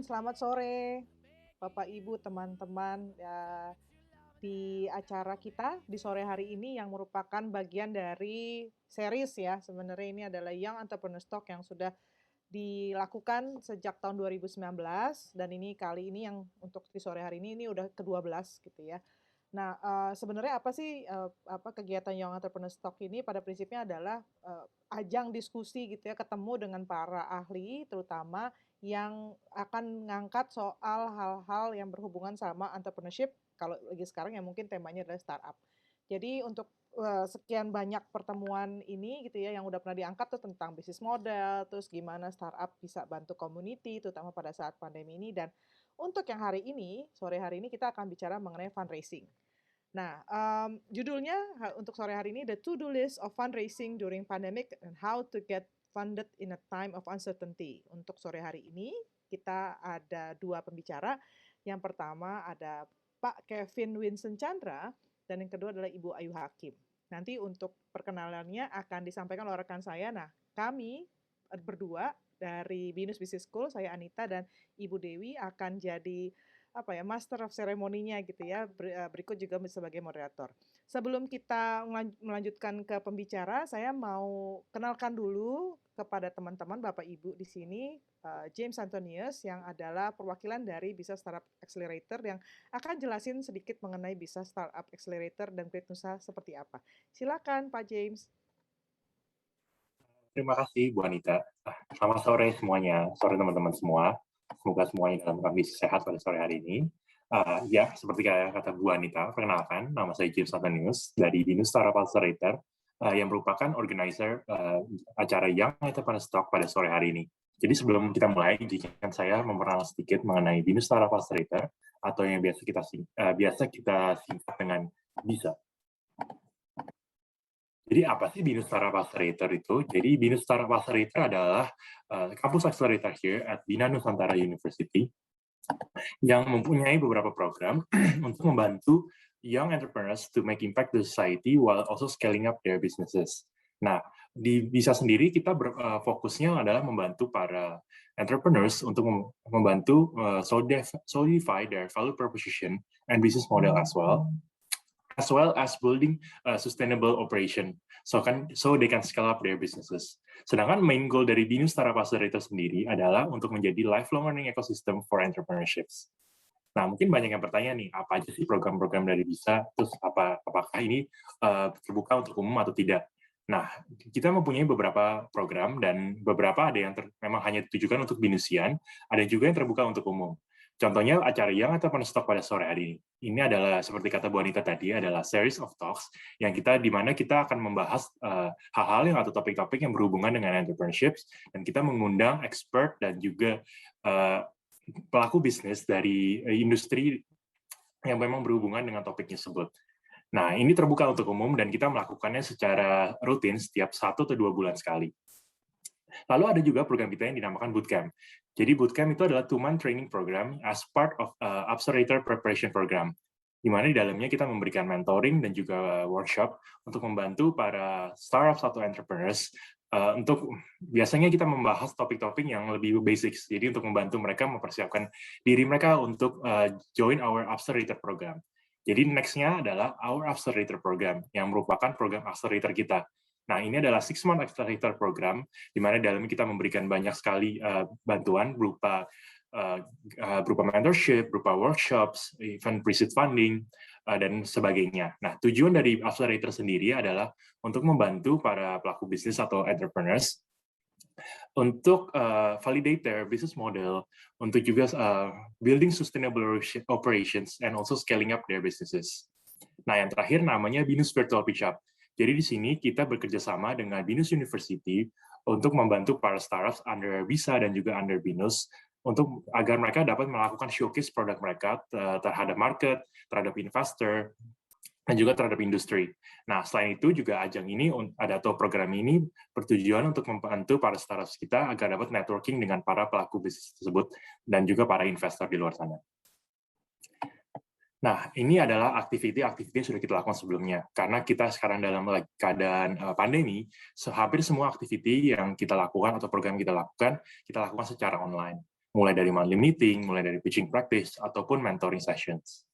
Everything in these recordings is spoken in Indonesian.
Selamat sore, Bapak, Ibu, teman-teman, di acara kita di sore hari ini yang merupakan bagian dari series ya, sebenarnya ini adalah Young Entrepreneur Talk yang sudah dilakukan sejak tahun 2019 dan ini kali ini yang untuk di sore hari ini udah ke-12 gitu ya. Nah, sebenarnya apa sih, kegiatan Young Entrepreneur Talk ini pada prinsipnya adalah, ajang diskusi gitu ya, ketemu dengan para ahli terutama yang akan ngangkat soal hal-hal yang berhubungan sama entrepreneurship, kalau lagi sekarang ya mungkin temanya adalah startup. Jadi untuk, sekian banyak pertemuan ini gitu ya, yang udah pernah diangkat tuh tentang bisnis model, terus gimana startup bisa bantu community, terutama pada saat pandemi ini, dan untuk yang hari ini, sore hari ini kita akan bicara mengenai fundraising. Nah, judulnya untuk sore hari ini, The To-Do List of Fundraising During Pandemic and How to Get Funded in a Time of Uncertainty. Untuk sore hari ini, kita ada dua pembicara. Yang pertama ada Pak Kevin Winston Chandra, dan yang kedua adalah Ibu Ayu Hakim. Nanti untuk perkenalannya akan disampaikan oleh rekan saya. Nah, kami berdua dari Binus Business School, saya Anita dan Ibu Dewi akan jadi master of ceremony-nya gitu ya, berikut juga sebagai moderator. Sebelum kita melanjutkan ke pembicara, saya mau kenalkan dulu kepada teman-teman Bapak Ibu di sini, James Antonius yang adalah perwakilan dari Bisa Startup Accelerator yang akan jelasin sedikit mengenai Bisa Startup Accelerator dan Great Nusa seperti apa. Silakan Pak James. Terima kasih, Bu Anita. Selamat sore semuanya, sore teman-teman semua. Semoga semuanya dalam kondisi sehat pada sore hari ini. Ya, seperti kata Bu Anita, perkenalkan, nama saya James Antonius dari Binus Startup Accelerator, yang merupakan organizer acara Young Entrepreneur Talk pada sore hari ini. Jadi sebelum kita mulai, izinkan saya memperkenalkan sedikit mengenai Binus Startup Accelerator, atau yang biasa kita singkat dengan BISA. Jadi apa sih Binus Startup Accelerator itu? Jadi Binus Startup Accelerator adalah kampus accelerator here at Bina Nusantara University yang mempunyai beberapa program untuk membantu young entrepreneurs to make impact to society while also scaling up their businesses. Nah, di Bisa sendiri kita fokusnya adalah membantu para entrepreneurs untuk membantu solidify their value proposition and business model as well as building a sustainable operation so they can scale up their businesses. Sedangkan main goal dari Binus Startup Accelerator sendiri adalah untuk menjadi lifelong learning ecosystem for entrepreneurships. Nah, mungkin banyak yang bertanya nih, apa aja sih program-program dari Bisa, terus apakah ini terbuka untuk umum atau tidak? Nah, kita mempunyai beberapa program dan beberapa ada yang memang hanya ditujukan untuk binusian, ada juga yang terbuka untuk umum. Contohnya acara Young Entrepreneur Talk pada sore hari ini. Ini adalah seperti kata Bu Anita tadi, adalah series of talks yang di mana kita akan membahas hal-hal atau topik-topik yang berhubungan dengan entrepreneurship, dan kita mengundang expert dan juga pelaku bisnis dari industri yang memang berhubungan dengan topik tersebut. Nah, ini terbuka untuk umum dan kita melakukannya secara rutin setiap 1 atau 2 bulan sekali. Lalu ada juga program kita yang dinamakan Bootcamp. Jadi Bootcamp itu adalah 2-month training program as part of Accelerator Preparation Program, di mana di dalamnya kita memberikan mentoring dan juga workshop untuk membantu para startups atau entrepreneurs untuk biasanya kita membahas topik-topik yang lebih basic. Jadi untuk membantu mereka mempersiapkan diri mereka untuk join our Accelerator program. Jadi next-nya adalah our Accelerator program, yang merupakan program accelerator kita. Nah, ini adalah 6-month accelerator program, di mana dalamnya kita memberikan banyak sekali bantuan berupa mentorship, berupa workshops, event pre-seed funding, dan sebagainya. Nah, tujuan dari accelerator sendiri adalah untuk membantu para pelaku bisnis atau entrepreneurs untuk validate their business model, untuk juga building sustainable operations, and also scaling up their businesses. Nah, yang terakhir namanya Binus Virtual Pitch Up. Jadi di sini kita bekerja sama dengan Binus University untuk membantu para startups under Bisa dan juga under Binus agar mereka dapat melakukan showcase produk mereka terhadap market, terhadap investor, dan juga terhadap industri. Nah, selain itu juga ajang ini atau program ini bertujuan untuk membantu para startups kita agar dapat networking dengan para pelaku bisnis tersebut dan juga para investor di luar sana. Nah, ini adalah aktiviti-aktiviti yang sudah kita lakukan sebelumnya. Karena kita sekarang dalam keadaan pandemi, hampir semua aktiviti yang kita lakukan atau program kita lakukan secara online. mulai dari monthly meeting, mulai dari pitching practice, ataupun mentoring sessions.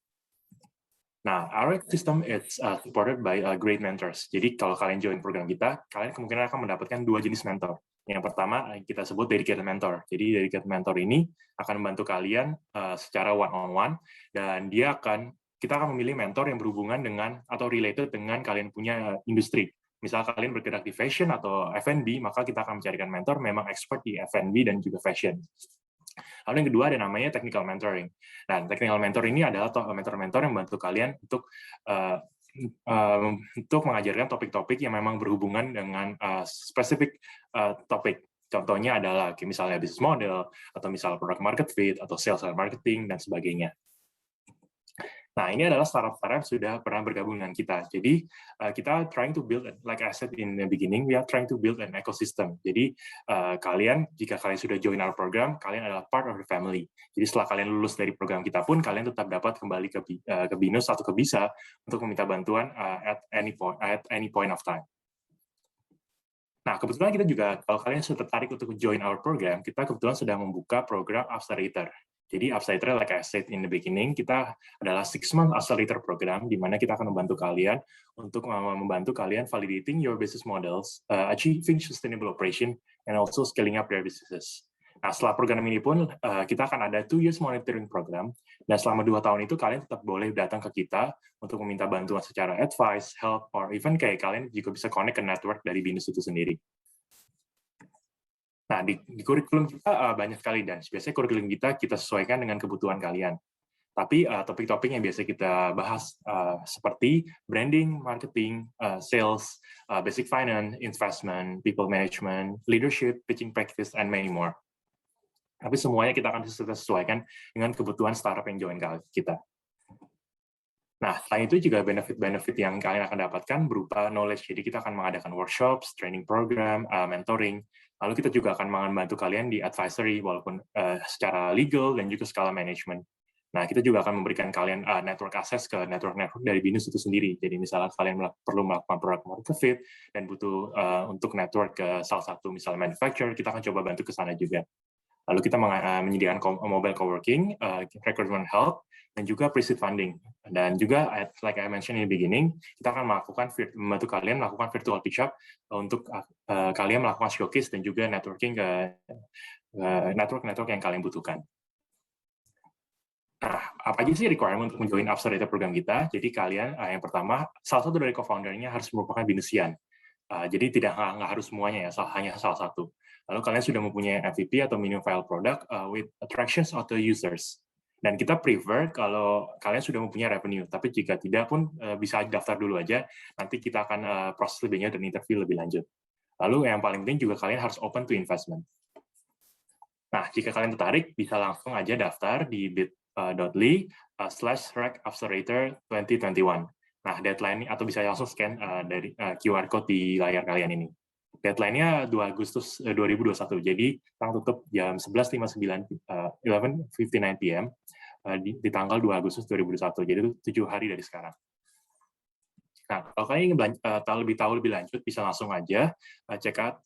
Nah, our system is supported by great mentors. Jadi kalau kalian join program kita, kalian kemungkinan akan mendapatkan 2 jenis mentor. Yang pertama kita sebut dedicated mentor. Jadi dedicated mentor ini akan membantu kalian secara one-on-one, dan kita akan memilih mentor yang berhubungan dengan atau related dengan kalian punya industri. Misal kalian bergerak di fashion atau F&B, maka kita akan mencarikan mentor memang expert di F&B dan juga fashion. Lalu yang kedua ada namanya technical mentoring. Dan technical mentor ini adalah mentor-mentor yang membantu kalian untuk mengajarkan topik-topik yang memang berhubungan dengan spesifik topik. Contohnya adalah misalnya business model, atau misalnya product market fit, atau sales and marketing, dan sebagainya. Nah, ini adalah startup-startup yang sudah pernah bergabung dengan kita. Jadi, kita trying to build, like I said in the beginning, we are trying to build an ecosystem. Jadi, jika kalian sudah join our program, kalian adalah part of the family. Jadi, setelah kalian lulus dari program kita pun, kalian tetap dapat kembali ke BINUS atau ke BISA untuk meminta bantuan at any point of time. Nah, kebetulan kita juga, kalau kalian sudah tertarik untuk join our program, kita kebetulan sedang membuka program Accelerator. Jadi Accelerator, like I said in the beginning, kita adalah 6-month Accelerator program, di mana kita akan membantu kalian untuk membantu kalian validating your business models, achieving sustainable operation, and also scaling up their businesses. Nah, setelah program ini pun, kita akan ada 2 years monitoring program, dan selama 2 tahun itu kalian tetap boleh datang ke kita untuk meminta bantuan secara advice, help, or even kayak kalian juga bisa connect ke network dari BINUS itu sendiri. Nah, di kurikulum kita banyak sekali, dan biasanya kurikulum kita sesuaikan dengan kebutuhan kalian. Tapi topik-topik yang biasa kita bahas seperti branding, marketing, sales, basic finance, investment, people management, leadership, pitching practice, and many more. Tapi semuanya kita akan sesuaikan dengan kebutuhan startup yang join kita. Nah, selain itu juga benefit-benefit yang kalian akan dapatkan berupa knowledge. Jadi kita akan mengadakan workshops, training program, mentoring. Lalu kita juga akan membantu kalian di advisory, walaupun secara legal dan juga skala management. Nah, kita juga akan memberikan kalian network access ke network dari BINUS itu sendiri. Jadi misalnya kalian perlu melakukan product market fit dan butuh untuk network ke salah satu misalnya manufacturer, kita akan coba bantu ke sana juga. Lalu kita menyediakan mobile coworking, recruitment help, dan juga pre-seed funding. Dan juga, like I mentioned in the beginning, kita akan membantu kalian melakukan virtual pitch-up untuk kalian melakukan showcase dan juga networking ke network-network yang kalian butuhkan. Nah, apa aja sih requirement untuk menjoin Accelerator program kita? Jadi kalian, yang pertama, salah satu dari co-founder-nya harus merupakan BINUSian. Jadi nggak harus semuanya ya, hanya salah satu. Lalu kalian sudah mempunyai MVP atau minimum viable product with attractions of the users. Dan kita prefer kalau kalian sudah mempunyai revenue, tapi jika tidak pun bisa daftar dulu aja, nanti kita akan proses lebih lanjut dan interview lebih lanjut. Lalu yang paling penting juga kalian harus open to investment. Nah, jika kalian tertarik, bisa langsung aja daftar di bit.ly/REC-Accelerator2021. Nah, deadline atau bisa langsung scan dari QR code di layar kalian ini. Deadline-nya 2 Agustus 2021, jadi kita tutup jam 11:59 PM di tanggal 2 Agustus 2021, jadi itu 7 hari dari sekarang. Nah, kalau kalian ingin tahu lebih lanjut, bisa langsung aja check out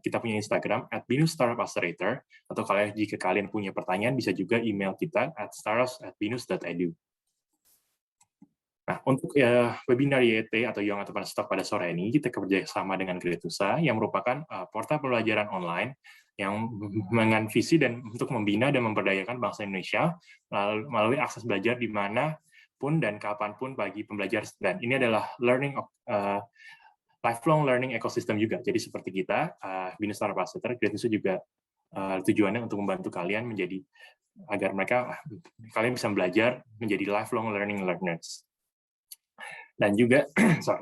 kita punya Instagram @binus_startup-accelerator, atau jika kalian punya pertanyaan, bisa juga email kita @startups@binus.edu. Nah, untuk webinar YT atau Young Entrepreneur Talk pada sore ini, kita kerjasama dengan Gretusa, yang merupakan portal pembelajaran online yang dengan visi dan untuk membina dan memberdayakan bangsa Indonesia melalui akses belajar di mana pun dan kapanpun bagi pembelajar. Dan ini adalah lifelong learning ecosystem juga. Jadi seperti kita, BINUS Startup Accelerator, Gretusa juga tujuannya untuk membantu kalian agar kalian bisa belajar menjadi lifelong learning learners. Dan juga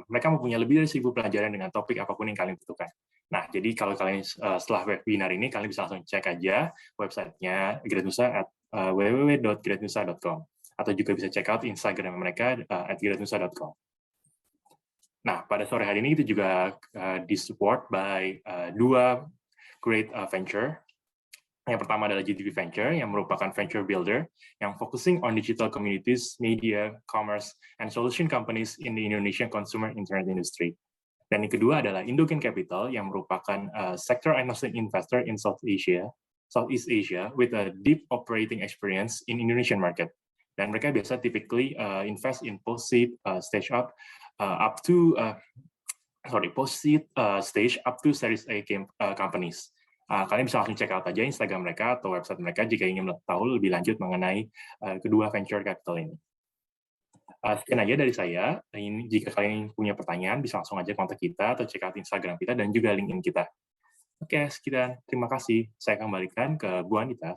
mereka mempunyai lebih dari 1.000 pelajaran dengan topik apapun yang kalian butuhkan. Nah, jadi kalau kalian setelah webinar ini, kalian bisa langsung cek aja websitenya Gretusa www.gretusa.com, atau juga bisa check out Instagram mereka @gretusa.com. Nah, pada sore hari ini kita juga disupport by 2 great venture. Yang pertama adalah GTV Venture, yang merupakan venture builder yang focusing on digital communities, media, commerce, and solution companies in the Indonesian consumer internet industry. Dan yang kedua adalah Indogen Capital, yang merupakan sector agnostic investor in South Asia, Southeast Asia with a deep operating experience in Indonesian market. Dan mereka biasa typically invest in post-seed stage post-seed stage up to Series A companies. Kalian bisa langsung check out aja Instagram mereka atau website mereka jika ingin tahu lebih lanjut mengenai kedua venture capital ini. Sekian aja dari saya. Jika kalian punya pertanyaan, bisa langsung aja kontak kita atau check out Instagram kita dan juga LinkedIn kita. Oke, sekian. Terima kasih. Saya kembalikan ke Bu Anita.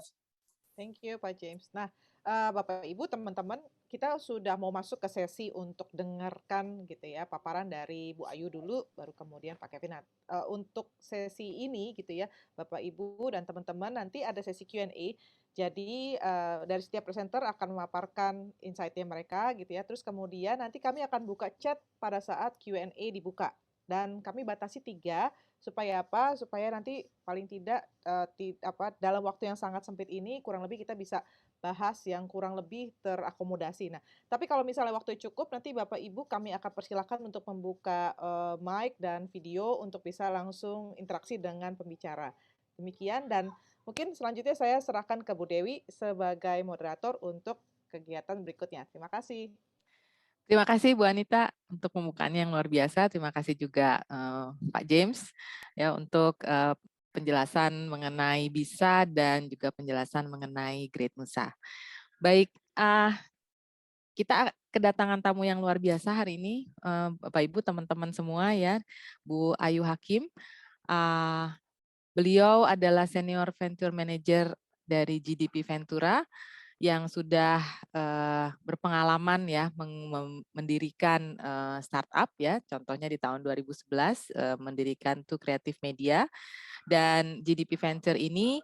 Thank you, Pak James. Nah, Bapak Ibu, teman-teman, kita sudah mau masuk ke sesi untuk dengarkan gitu ya paparan dari Bu Ayu dulu, baru kemudian Pak Kevin. Nah, untuk sesi ini gitu ya, Bapak Ibu dan teman-teman, nanti ada sesi Q&A. Jadi dari setiap presenter akan memaparkan insight-nya mereka gitu ya. Terus kemudian nanti kami akan buka chat pada saat Q&A dibuka. Dan kami batasi 3 supaya apa? Supaya nanti paling tidak dalam waktu yang sangat sempit ini kurang lebih kita bisa bahas yang kurang lebih terakomodasi. Nah, tapi kalau misalnya waktu cukup nanti Bapak Ibu kami akan persilakan untuk membuka mic dan video untuk bisa langsung interaksi dengan pembicara. Demikian dan mungkin selanjutnya saya serahkan ke Bu Dewi sebagai moderator untuk kegiatan berikutnya. Terima kasih. Terima kasih Bu Anita untuk pembukaannya yang luar biasa. Terima kasih juga Pak James ya untuk penjelasan mengenai BISA dan juga penjelasan mengenai Great Nusa. Baik, kita kedatangan tamu yang luar biasa hari ini, Bapak Ibu, teman-teman semua ya, Bu Ayu Hakim. Beliau adalah Senior Venture Manager dari GDP Ventura yang sudah berpengalaman ya mendirikan startup ya, contohnya di tahun 2011 mendirikan Two Creative Media, dan GDP Venture ini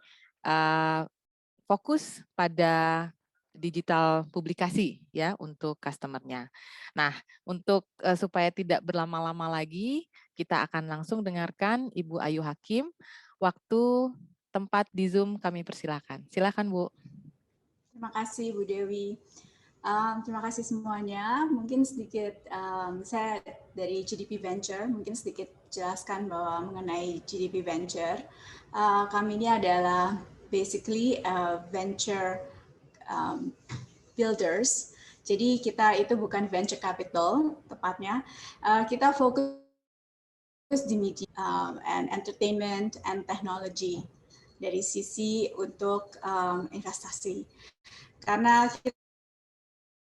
fokus pada digital publikasi ya untuk customer-nya. Nah, untuk supaya tidak berlama-lama lagi, kita akan langsung dengarkan Ibu Ayu Hakim. Waktu, tempat di Zoom kami persilakan. Silakan Bu. Terima kasih Bu Dewi. Terima kasih semuanya. Mungkin sedikit saya dari GDP Venture, mungkin sedikit jelaskan bahwa mengenai GDP Venture, kami ini adalah basically venture builders. Jadi kita itu bukan venture capital tepatnya. Kita fokus di media and entertainment and technology dari sisi untuk investasi. Karena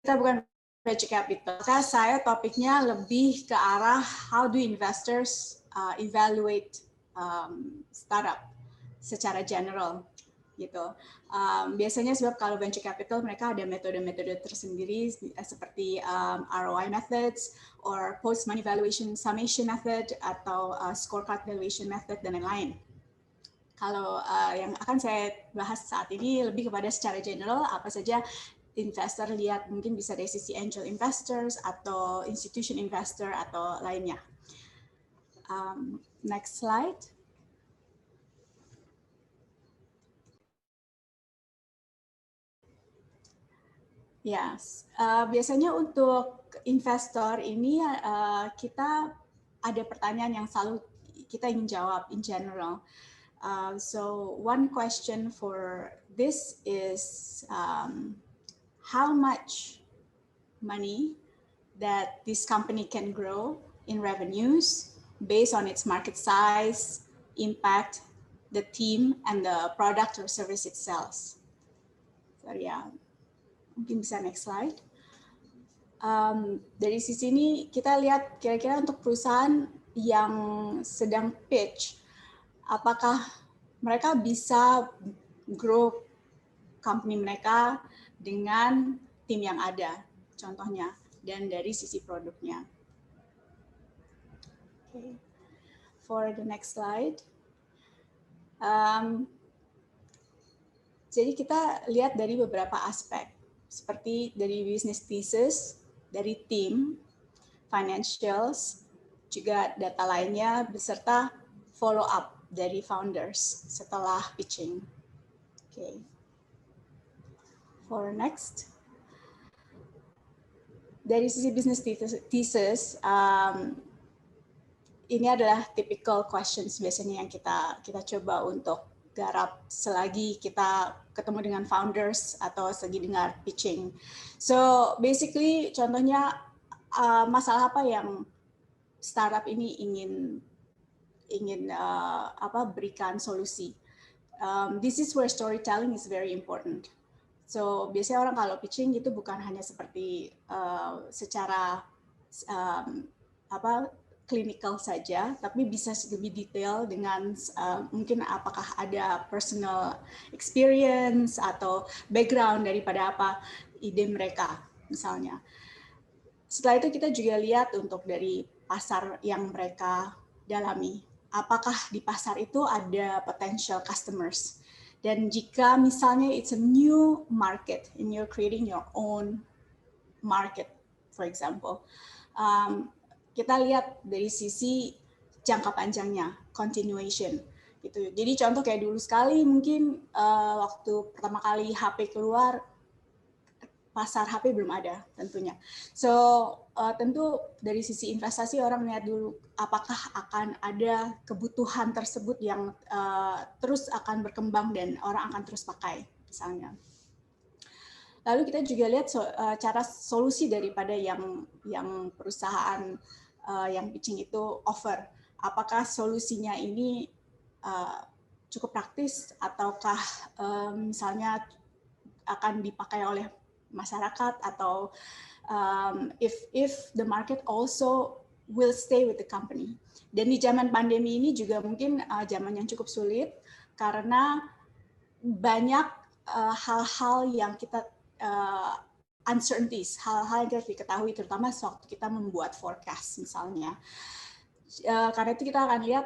kita bukan venture capital, saya topiknya lebih ke arah how do investors evaluate startup secara general gitu. Biasanya sebab kalau venture capital mereka ada metode-metode tersendiri seperti ROI methods or post money valuation summation method atau scorecard valuation method dan lain-lain. Kalau yang akan saya bahas saat ini lebih kepada secara general, apa saja investor lihat, mungkin bisa dari sisi angel investors atau institution investor atau lainnya. Next slide. Yes, biasanya untuk investor ini kita ada pertanyaan yang selalu kita ingin jawab in general. So one question for this is how much money that this company can grow in revenues based on its market size, impact, the team, and the product or service it sells. So yeah, mungkin bisa next slide. Dari sisi ini kita lihat kira-kira untuk perusahaan yang sedang pitch, apakah mereka bisa grow company mereka dengan tim yang ada, contohnya, dan dari sisi produknya. Okay. For the next slide. Jadi kita lihat dari beberapa aspek, seperti dari business thesis, dari tim, financials, juga data lainnya, beserta follow up dari founders setelah pitching. Okay. For next. Dari sisi business thesis, ini adalah typical questions biasanya yang kita coba untuk garap selagi kita ketemu dengan founders atau selagi dengar pitching. So basically contohnya masalah apa yang startup ini ingin berikan solusi. This is where storytelling is very important. So biasanya orang kalau pitching itu bukan hanya seperti secara clinical saja, tapi bisa lebih detail dengan mungkin apakah ada personal experience atau background daripada apa ide mereka misalnya. Setelah itu kita juga lihat untuk dari pasar yang mereka dalami. Apakah di pasar itu ada potential customers? Dan jika misalnya it's a new market and you're creating your own market, for example, kita lihat dari sisi jangka panjangnya, continuation. Gitu. Jadi contoh kayak dulu sekali mungkin waktu pertama kali HP keluar, pasar HP belum ada tentunya. So tentu dari sisi investasi orang lihat dulu apakah akan ada kebutuhan tersebut yang terus akan berkembang dan orang akan terus pakai misalnya. Lalu kita juga lihat cara solusi daripada yang perusahaan yang pitching itu offer. Apakah solusinya ini cukup praktis ataukah misalnya akan dipakai oleh masyarakat atau if the market also will stay with the company. Dan di zaman pandemi ini juga mungkin zaman yang cukup sulit karena banyak hal-hal yang kita uncertainties, hal-hal yang kita diketahui terutama waktu kita membuat forecast misalnya. Karena itu kita akan lihat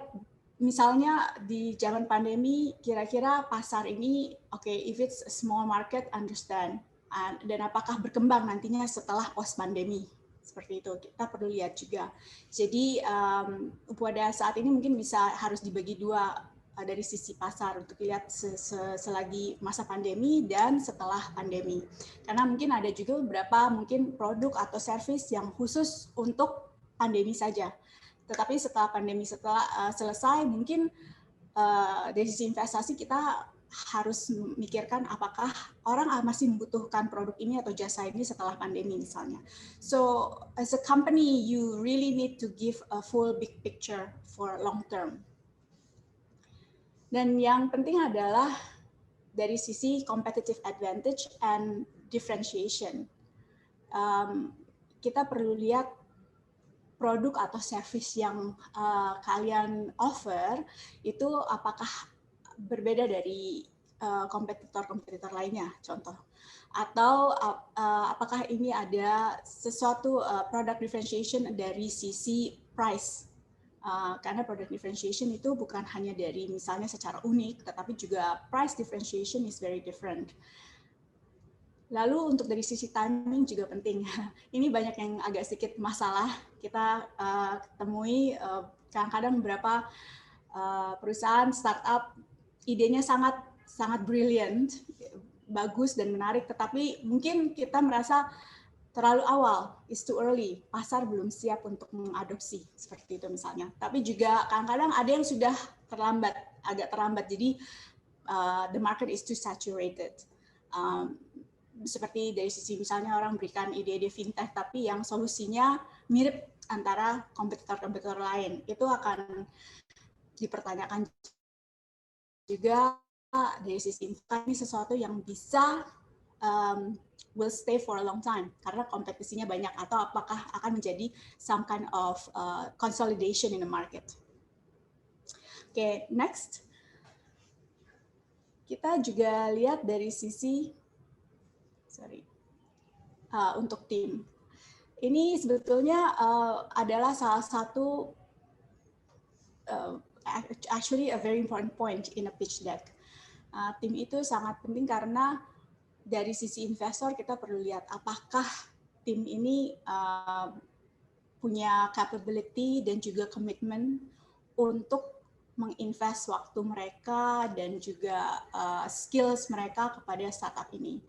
misalnya di zaman pandemi kira-kira pasar ini if it's a small market understand dan apakah berkembang nantinya setelah post pandemi seperti itu kita perlu lihat juga. Jadi pada saat ini mungkin harus dibagi dua dari sisi pasar untuk lihat selagi masa pandemi dan setelah pandemi. Karena mungkin ada juga beberapa mungkin produk atau service yang khusus untuk pandemi saja. Tetapi setelah pandemi selesai mungkin dari sisi investasi kita harus memikirkan apakah orang masih membutuhkan produk ini atau jasa ini setelah pandemi misalnya. So as a company you really need to give a full big picture for long term. Dan yang penting adalah dari sisi competitive advantage and differentiation. Kita perlu lihat produk atau service yang kalian offer itu apakah berbeda dari kompetitor lainnya, contoh. Atau apakah ini ada sesuatu product differentiation dari sisi price. Karena product differentiation itu bukan hanya dari misalnya secara unik, tetapi juga price differentiation is very different. Lalu untuk dari sisi timing juga penting. Ini banyak yang agak sedikit masalah kita temui kadang-kadang beberapa perusahaan startup idenya sangat brilliant, bagus dan menarik, tetapi mungkin kita merasa terlalu awal, it's too early, pasar belum siap untuk mengadopsi seperti itu misalnya. Tapi juga kadang-kadang ada yang sudah agak terlambat, jadi the market is too saturated. Seperti dari sisi misalnya orang berikan ide-ide fintech, tapi yang solusinya mirip antara kompetitor-kompetitor lain, itu akan dipertanyakan juga dari sisi ini sesuatu yang bisa will stay for a long time karena kompetisinya banyak atau apakah akan menjadi some kind of consolidation in the market. Next. Kita juga lihat dari sisi untuk tim. Ini sebetulnya adalah salah satu actually a very important point in a pitch deck. Tim itu sangat penting karena dari sisi investor kita perlu lihat apakah tim ini punya capability dan juga komitmen untuk menginvest waktu mereka dan juga skills mereka kepada startup ini.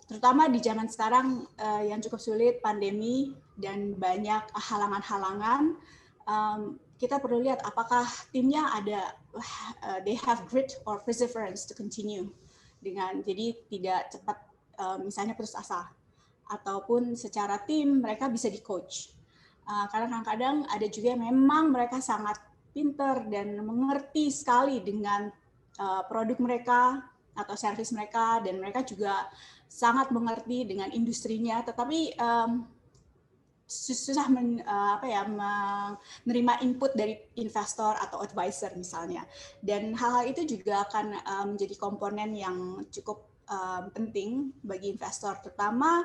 Terutama di zaman sekarang yang cukup sulit, pandemi dan banyak halangan-halangan, kita perlu lihat apakah timnya ada they have grit or perseverance to continue jadi tidak cepat misalnya putus asa, ataupun secara tim mereka bisa di coach. Karena kadang-kadang ada juga yang memang mereka sangat pinter dan mengerti sekali dengan produk mereka atau service mereka, dan mereka juga sangat mengerti dengan industrinya, tetapi susah menerima input dari investor atau advisor misalnya. Dan hal-hal itu juga akan menjadi komponen yang cukup penting bagi investor, terutama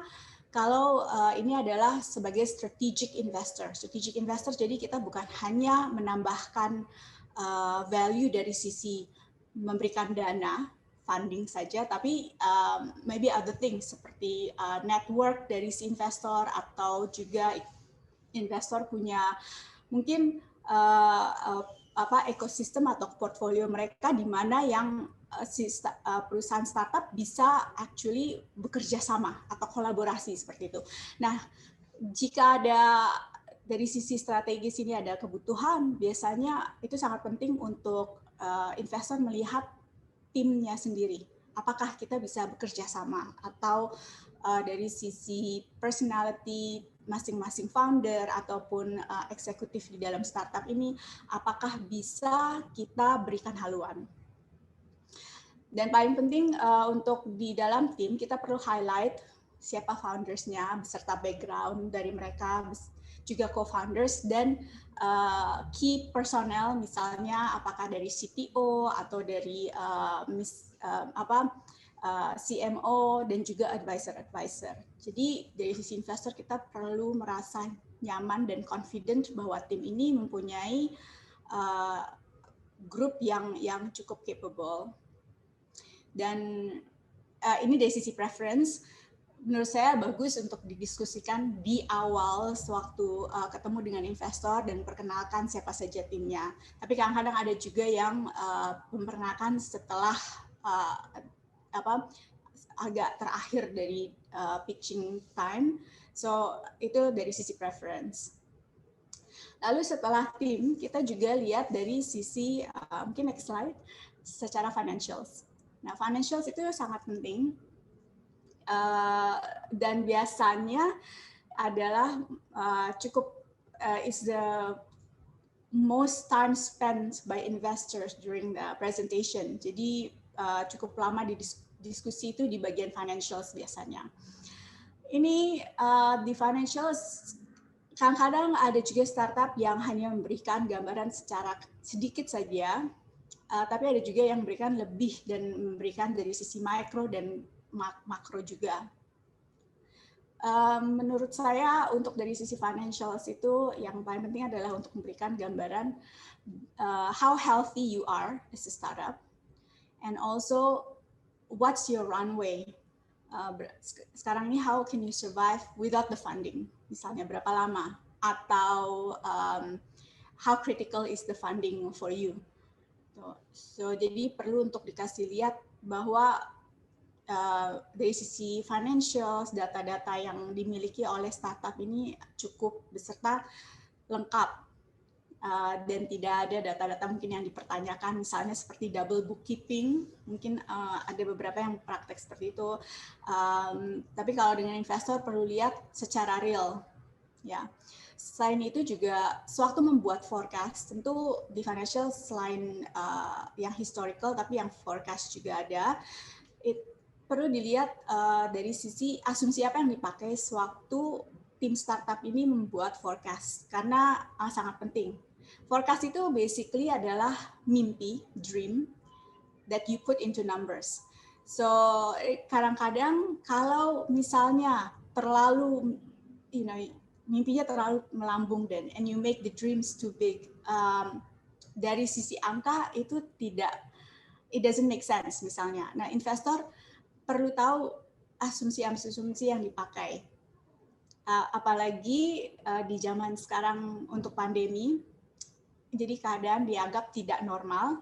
kalau ini adalah sebagai strategic investor. Strategic investor, jadi kita bukan hanya menambahkan value dari sisi memberikan dana, funding saja, tapi maybe other things seperti network dari si investor, atau juga investor punya mungkin ekosistem atau portfolio mereka di mana yang perusahaan startup bisa actually bekerja sama atau kolaborasi seperti itu. Nah, jika ada dari sisi strategis ini ada kebutuhan, biasanya itu sangat penting untuk investor melihat timnya sendiri. Apakah kita bisa bekerja sama, atau dari sisi personality masing-masing founder ataupun eksekutif di dalam startup ini, apakah bisa kita berikan haluan. Dan paling penting untuk di dalam tim, kita perlu highlight siapa foundersnya beserta background dari mereka, juga co-founders, dan key personnel, misalnya apakah dari CTO atau dari CMO, dan juga advisor. Jadi dari sisi investor kita perlu merasa nyaman dan confident bahwa tim ini mempunyai grup yang cukup capable. Dan ini dari sisi preference, menurut saya bagus untuk didiskusikan di awal sewaktu ketemu dengan investor dan perkenalkan siapa saja timnya. Tapi kadang-kadang ada juga yang memperkenalkan setelah agak terakhir dari pitching time. So itu dari sisi preference. Lalu setelah tim, kita juga lihat dari sisi mungkin next slide, secara financials. Nah, financials itu sangat penting. Dan biasanya adalah is the most time spent by investors during the presentation. Jadi cukup lama di diskusi itu di bagian financials biasanya. Ini di financials kadang-kadang ada juga startup yang hanya memberikan gambaran secara sedikit saja, tapi ada juga yang memberikan lebih dan memberikan dari sisi mikro dan makro juga. Menurut saya untuk dari sisi financials itu yang paling penting adalah untuk memberikan gambaran how healthy you are as a startup, and also what's your runway. Sekarang ini how can you survive without the funding, misalnya berapa lama, atau how critical is the funding for you. So jadi perlu untuk dikasih lihat bahwa dari sisi financials, data-data yang dimiliki oleh startup ini cukup beserta lengkap, dan tidak ada data-data mungkin yang dipertanyakan, misalnya seperti double bookkeeping, mungkin ada beberapa yang praktek seperti itu. Tapi kalau dengan investor perlu lihat secara real, ya. Selain itu juga sewaktu membuat forecast, tentu di financial selain yang historical, tapi yang forecast juga ada. Perlu dilihat dari sisi asumsi apa yang dipakai sewaktu tim startup ini membuat forecast, karena sangat penting. Forecast itu basically adalah mimpi, dream, that you put into numbers. So kadang-kadang kalau misalnya terlalu, mimpinya terlalu melambung and you make the dreams too big, dari sisi angka itu it doesn't make sense misalnya. Nah, investor perlu tahu asumsi-asumsi yang dipakai. Apalagi di zaman sekarang untuk pandemi, jadi keadaan dianggap tidak normal,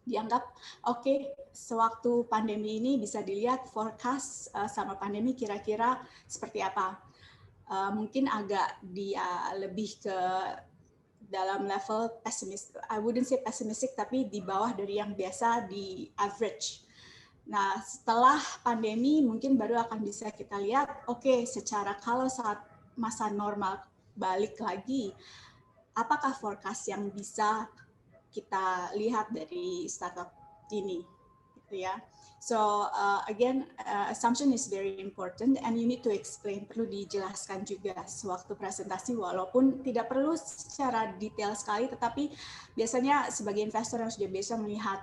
dianggap oke, sewaktu pandemi ini bisa dilihat forecast sama pandemi kira-kira seperti apa. Mungkin agak lebih ke dalam level pesimis. I wouldn't say pessimistic, tapi di bawah dari yang biasa di average. Nah, setelah pandemi mungkin baru akan bisa kita lihat, oke, secara kalau saat masa normal balik lagi, apakah forecast yang bisa kita lihat dari startup ini, gitu ya. So again, assumption is very important and you need to explain, perlu dijelaskan juga sewaktu presentasi, walaupun tidak perlu secara detail sekali, tetapi biasanya sebagai investor yang sudah biasa melihat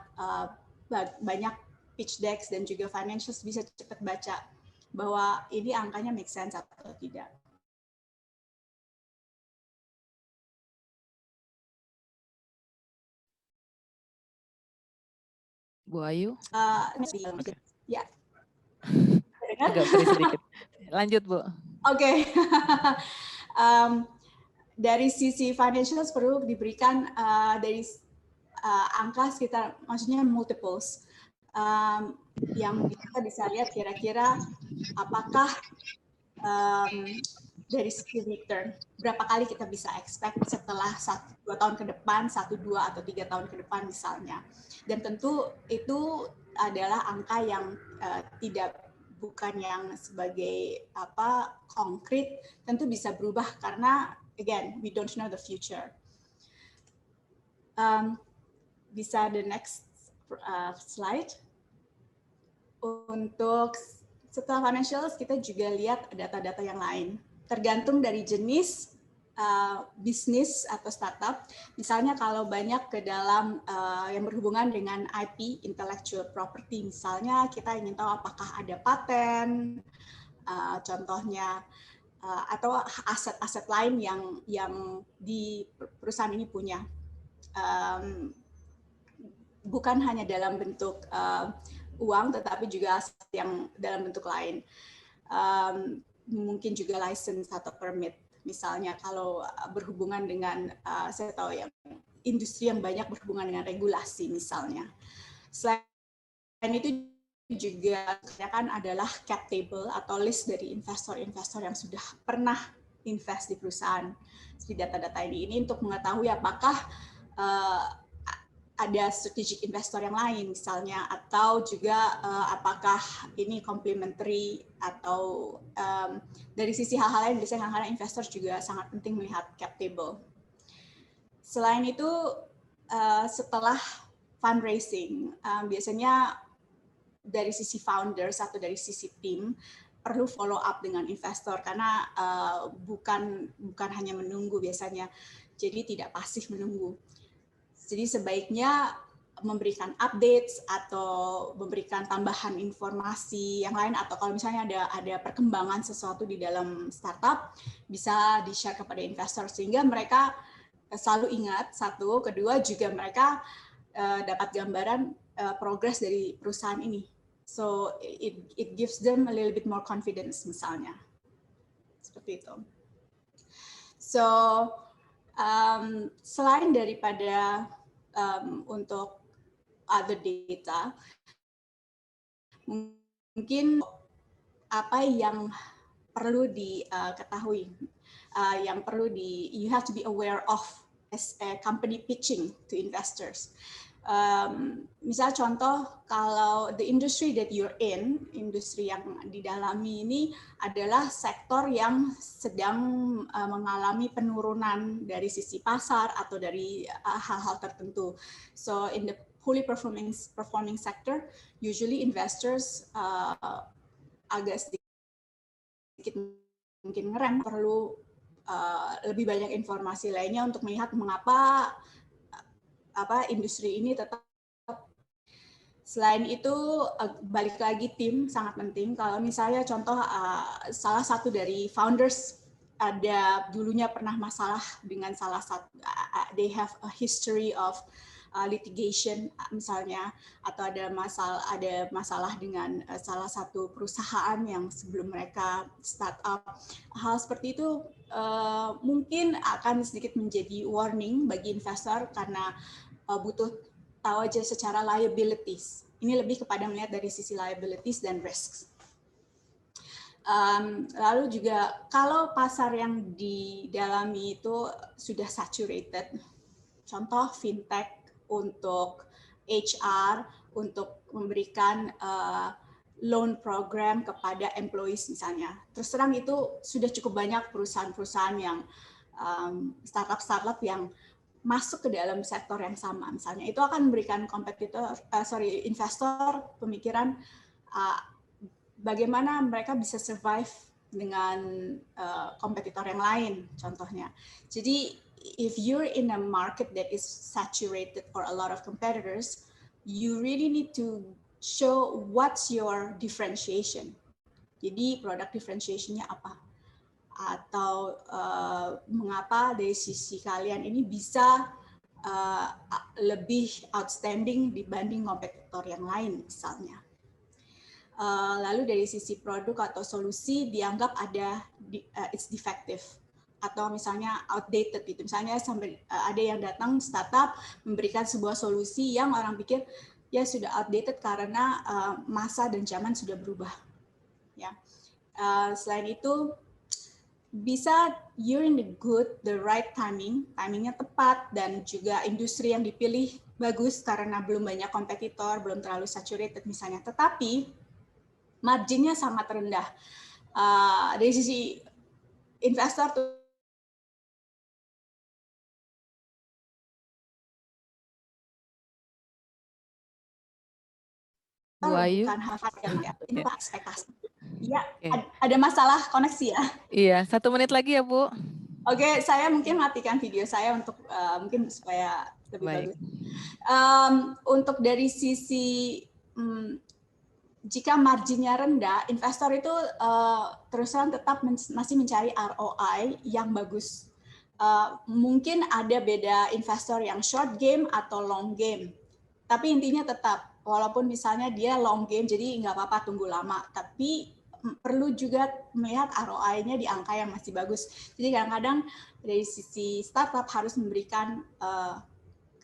banyak pitch decks dan juga financials bisa cepat baca bahwa ini angkanya make sense atau tidak. Bu Ayu? Okay. Ya. Agak beri sedikit. Lanjut, Bu. Oke. Dari sisi financials perlu diberikan dari angka sekitar, maksudnya multiples, yang kita bisa lihat kira-kira apakah dari segi return, berapa kali kita bisa expect setelah 1-2 tahun ke depan, 1, 2, atau 3 tahun ke depan misalnya. Dan tentu itu adalah angka yang bukan yang sebagai konkret, tentu bisa berubah karena again we don't know the future. Bisa the next slide. Untuk setelah financials kita juga lihat data-data yang lain. Tergantung dari jenis bisnis atau startup. Misalnya kalau banyak ke dalam yang berhubungan dengan IP, intellectual property, misalnya kita ingin tahu apakah ada paten, contohnya, atau aset-aset lain yang di perusahaan ini punya. Bukan hanya dalam bentuk uang, tetapi juga aset yang dalam bentuk lain. Mungkin juga license atau permit. Misalnya kalau berhubungan dengan, saya tahu yang industri yang banyak berhubungan dengan regulasi misalnya. Selain itu juga kan adalah cap table atau list dari investor-investor yang sudah pernah invest di perusahaan. Jadi data-data ini untuk mengetahui apakah ada strategic investor yang lain misalnya, atau juga apakah ini complementary, atau dari sisi hal-hal lain, biasanya kadang-kadang investor juga sangat penting melihat cap table. Selain itu, setelah fundraising, biasanya dari sisi founders atau dari sisi tim perlu follow up dengan investor karena bukan hanya menunggu biasanya, jadi tidak pasif menunggu. Jadi sebaiknya memberikan updates atau memberikan tambahan informasi yang lain, atau kalau misalnya ada perkembangan sesuatu di dalam startup bisa di-share kepada investor sehingga mereka selalu ingat, satu, kedua juga mereka dapat gambaran progres dari perusahaan ini. So it gives them a little bit more confidence misalnya. Seperti itu. So selain daripada untuk other data, mungkin apa yang perlu diketahui, yang perlu you have to be aware of as a company pitching to investors. Misal contoh, kalau the industry that you're in, industri yang didalami ini adalah sektor yang sedang mengalami penurunan dari sisi pasar atau dari hal-hal tertentu. So in the poorly performing sector, usually investors agak sedikit mungkin ngerem, perlu lebih banyak informasi lainnya untuk melihat mengapa industri ini tetap. Selain itu, balik lagi tim sangat penting. Kalau misalnya contoh salah satu dari founders dulunya pernah masalah dengan salah satu, they have a history of litigation misalnya, atau ada masalah dengan salah satu perusahaan yang sebelum mereka start up. Hal seperti itu mungkin akan sedikit menjadi warning bagi investor karena butuh tahu aja secara liabilities. Ini lebih kepada melihat dari sisi liabilities dan risks. Lalu juga kalau pasar yang didalami itu sudah saturated, contoh fintech untuk HR, untuk memberikan loan program kepada employees misalnya. Terus terang itu sudah cukup banyak perusahaan-perusahaan yang startup-startup yang masuk ke dalam sektor yang sama misalnya. Itu akan memberikan investor pemikiran bagaimana mereka bisa survive dengan kompetitor yang lain contohnya. Jadi if you're in a market that is saturated for a lot of competitors, you really need to show what's your differentiation. Jadi product differentiation-nya apa? Atau mengapa dari sisi kalian ini bisa lebih outstanding dibanding kompetitor yang lain misalnya. Lalu dari sisi produk atau solusi dianggap it's defective atau misalnya outdated gitu. Misalnya sampai ada yang datang startup memberikan sebuah solusi yang orang pikir ya sudah outdated karena masa dan zaman sudah berubah. Ya. Selain itu bisa you're in the right timingnya tepat, dan juga industri yang dipilih bagus karena belum banyak kompetitor, belum terlalu saturated misalnya. Tetapi marginnya sangat rendah. Dari sisi investor tuh bukan hal-hal yang itu ekspektasi. Ya, ada masalah koneksi ya. Iya, 1 menit lagi ya Bu. Oke, saya mungkin matikan video saya untuk mungkin supaya lebih bagus. Untuk dari sisi jika marginnya rendah, investor itu terus terang tetap masih mencari ROI yang bagus. Mungkin ada beda investor yang short game atau long game, tapi intinya tetap, walaupun misalnya dia long game, jadi nggak apa-apa tunggu lama, tapi perlu juga melihat ROI-nya di angka yang masih bagus. Jadi kadang-kadang dari sisi startup harus memberikan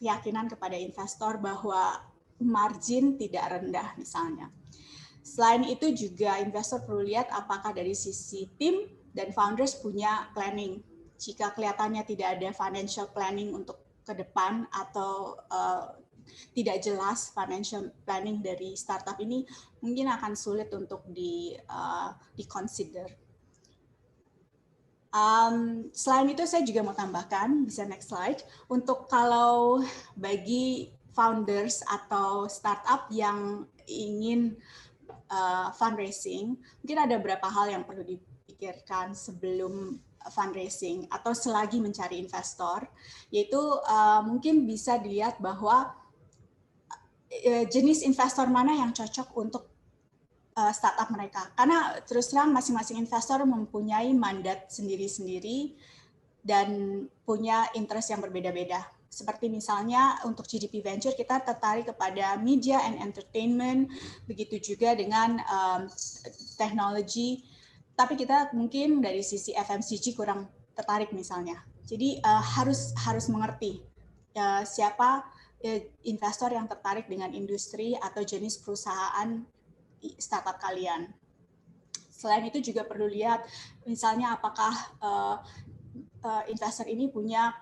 keyakinan kepada investor bahwa margin tidak rendah misalnya. Selain itu juga investor perlu lihat apakah dari sisi tim dan founders punya planning. Jika kelihatannya tidak ada financial planning untuk ke depan atau tidak jelas financial planning dari startup ini, mungkin akan sulit untuk di-consider. Selain itu saya juga mau tambahkan, bisa next slide, untuk kalau bagi founders atau startup yang ingin fundraising, mungkin ada beberapa hal yang perlu dipikirkan sebelum fundraising atau selagi mencari investor, yaitu mungkin bisa dilihat bahwa jenis investor mana yang cocok untuk startup mereka. Karena terus terang masing-masing investor mempunyai mandat sendiri-sendiri dan punya interest yang berbeda-beda. Seperti misalnya untuk GDP Venture kita tertarik kepada media and entertainment, begitu juga dengan teknologi, tapi kita mungkin dari sisi FMCG kurang tertarik misalnya. Jadi harus mengerti siapa investor yang tertarik dengan industri atau jenis perusahaan startup kalian. Selain itu juga perlu lihat misalnya apakah investor ini punya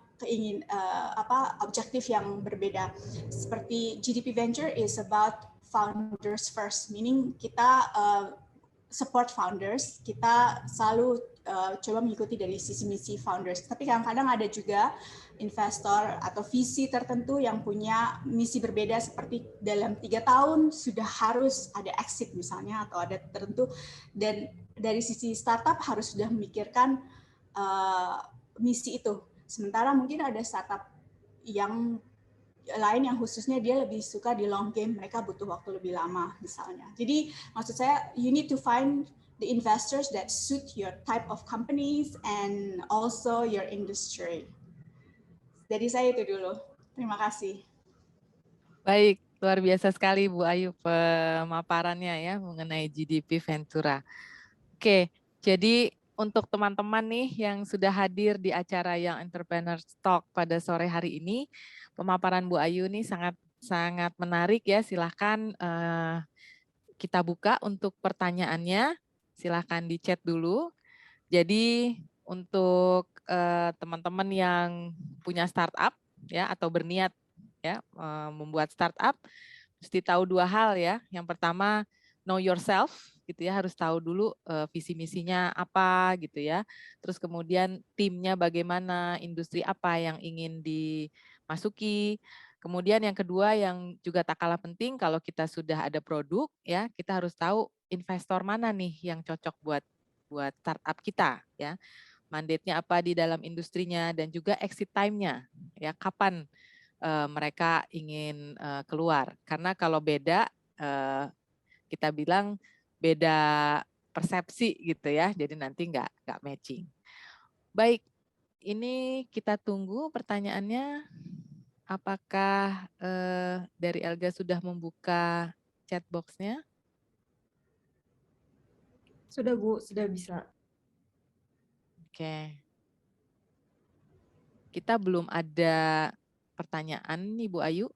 objektif yang berbeda. Seperti GDP Venture is about founders first, meaning kita support founders, kita selalu coba mengikuti dari sisi misi founders. Tapi kadang-kadang ada juga investor atau visi tertentu yang punya misi berbeda, seperti dalam 3 tahun sudah harus ada exit misalnya atau ada tertentu, dan dari sisi startup harus sudah memikirkan misi itu. Sementara mungkin ada startup yang lain yang khususnya dia lebih suka di long game, mereka butuh waktu lebih lama misalnya. Jadi maksud saya, you need to find the investors that suit your type of companies and also your industry. Dari saya itu dulu. Terima kasih. Baik, luar biasa sekali Bu Ayu pemaparannya ya mengenai GDP Ventura. Oke, jadi untuk teman-teman nih yang sudah hadir di acara Young Entrepreneur Talk pada sore hari ini, pemaparan Bu Ayu nih sangat menarik ya. Silahkan kita buka untuk pertanyaannya. silahkan di chat dulu. Jadi untuk teman-teman yang punya startup ya atau berniat ya membuat startup, mesti tahu 2 hal ya. Yang pertama, know yourself gitu ya, harus tahu dulu visi misinya apa gitu ya. Terus kemudian timnya bagaimana, industri apa yang ingin dimasuki. Kemudian yang kedua yang juga tak kalah penting, kalau kita sudah ada produk ya, kita harus tahu investor mana nih yang cocok buat startup kita ya. Mandate-nya apa di dalam industrinya dan juga exit time-nya ya, kapan mereka ingin keluar. Karena kalau beda, kita bilang beda persepsi gitu ya, jadi nanti nggak matching. Baik, ini kita tunggu pertanyaannya. Apakah dari Elga sudah membuka chat box-nya? Sudah Bu, sudah bisa. Oke. Kita belum ada pertanyaan nih Bu Ayu.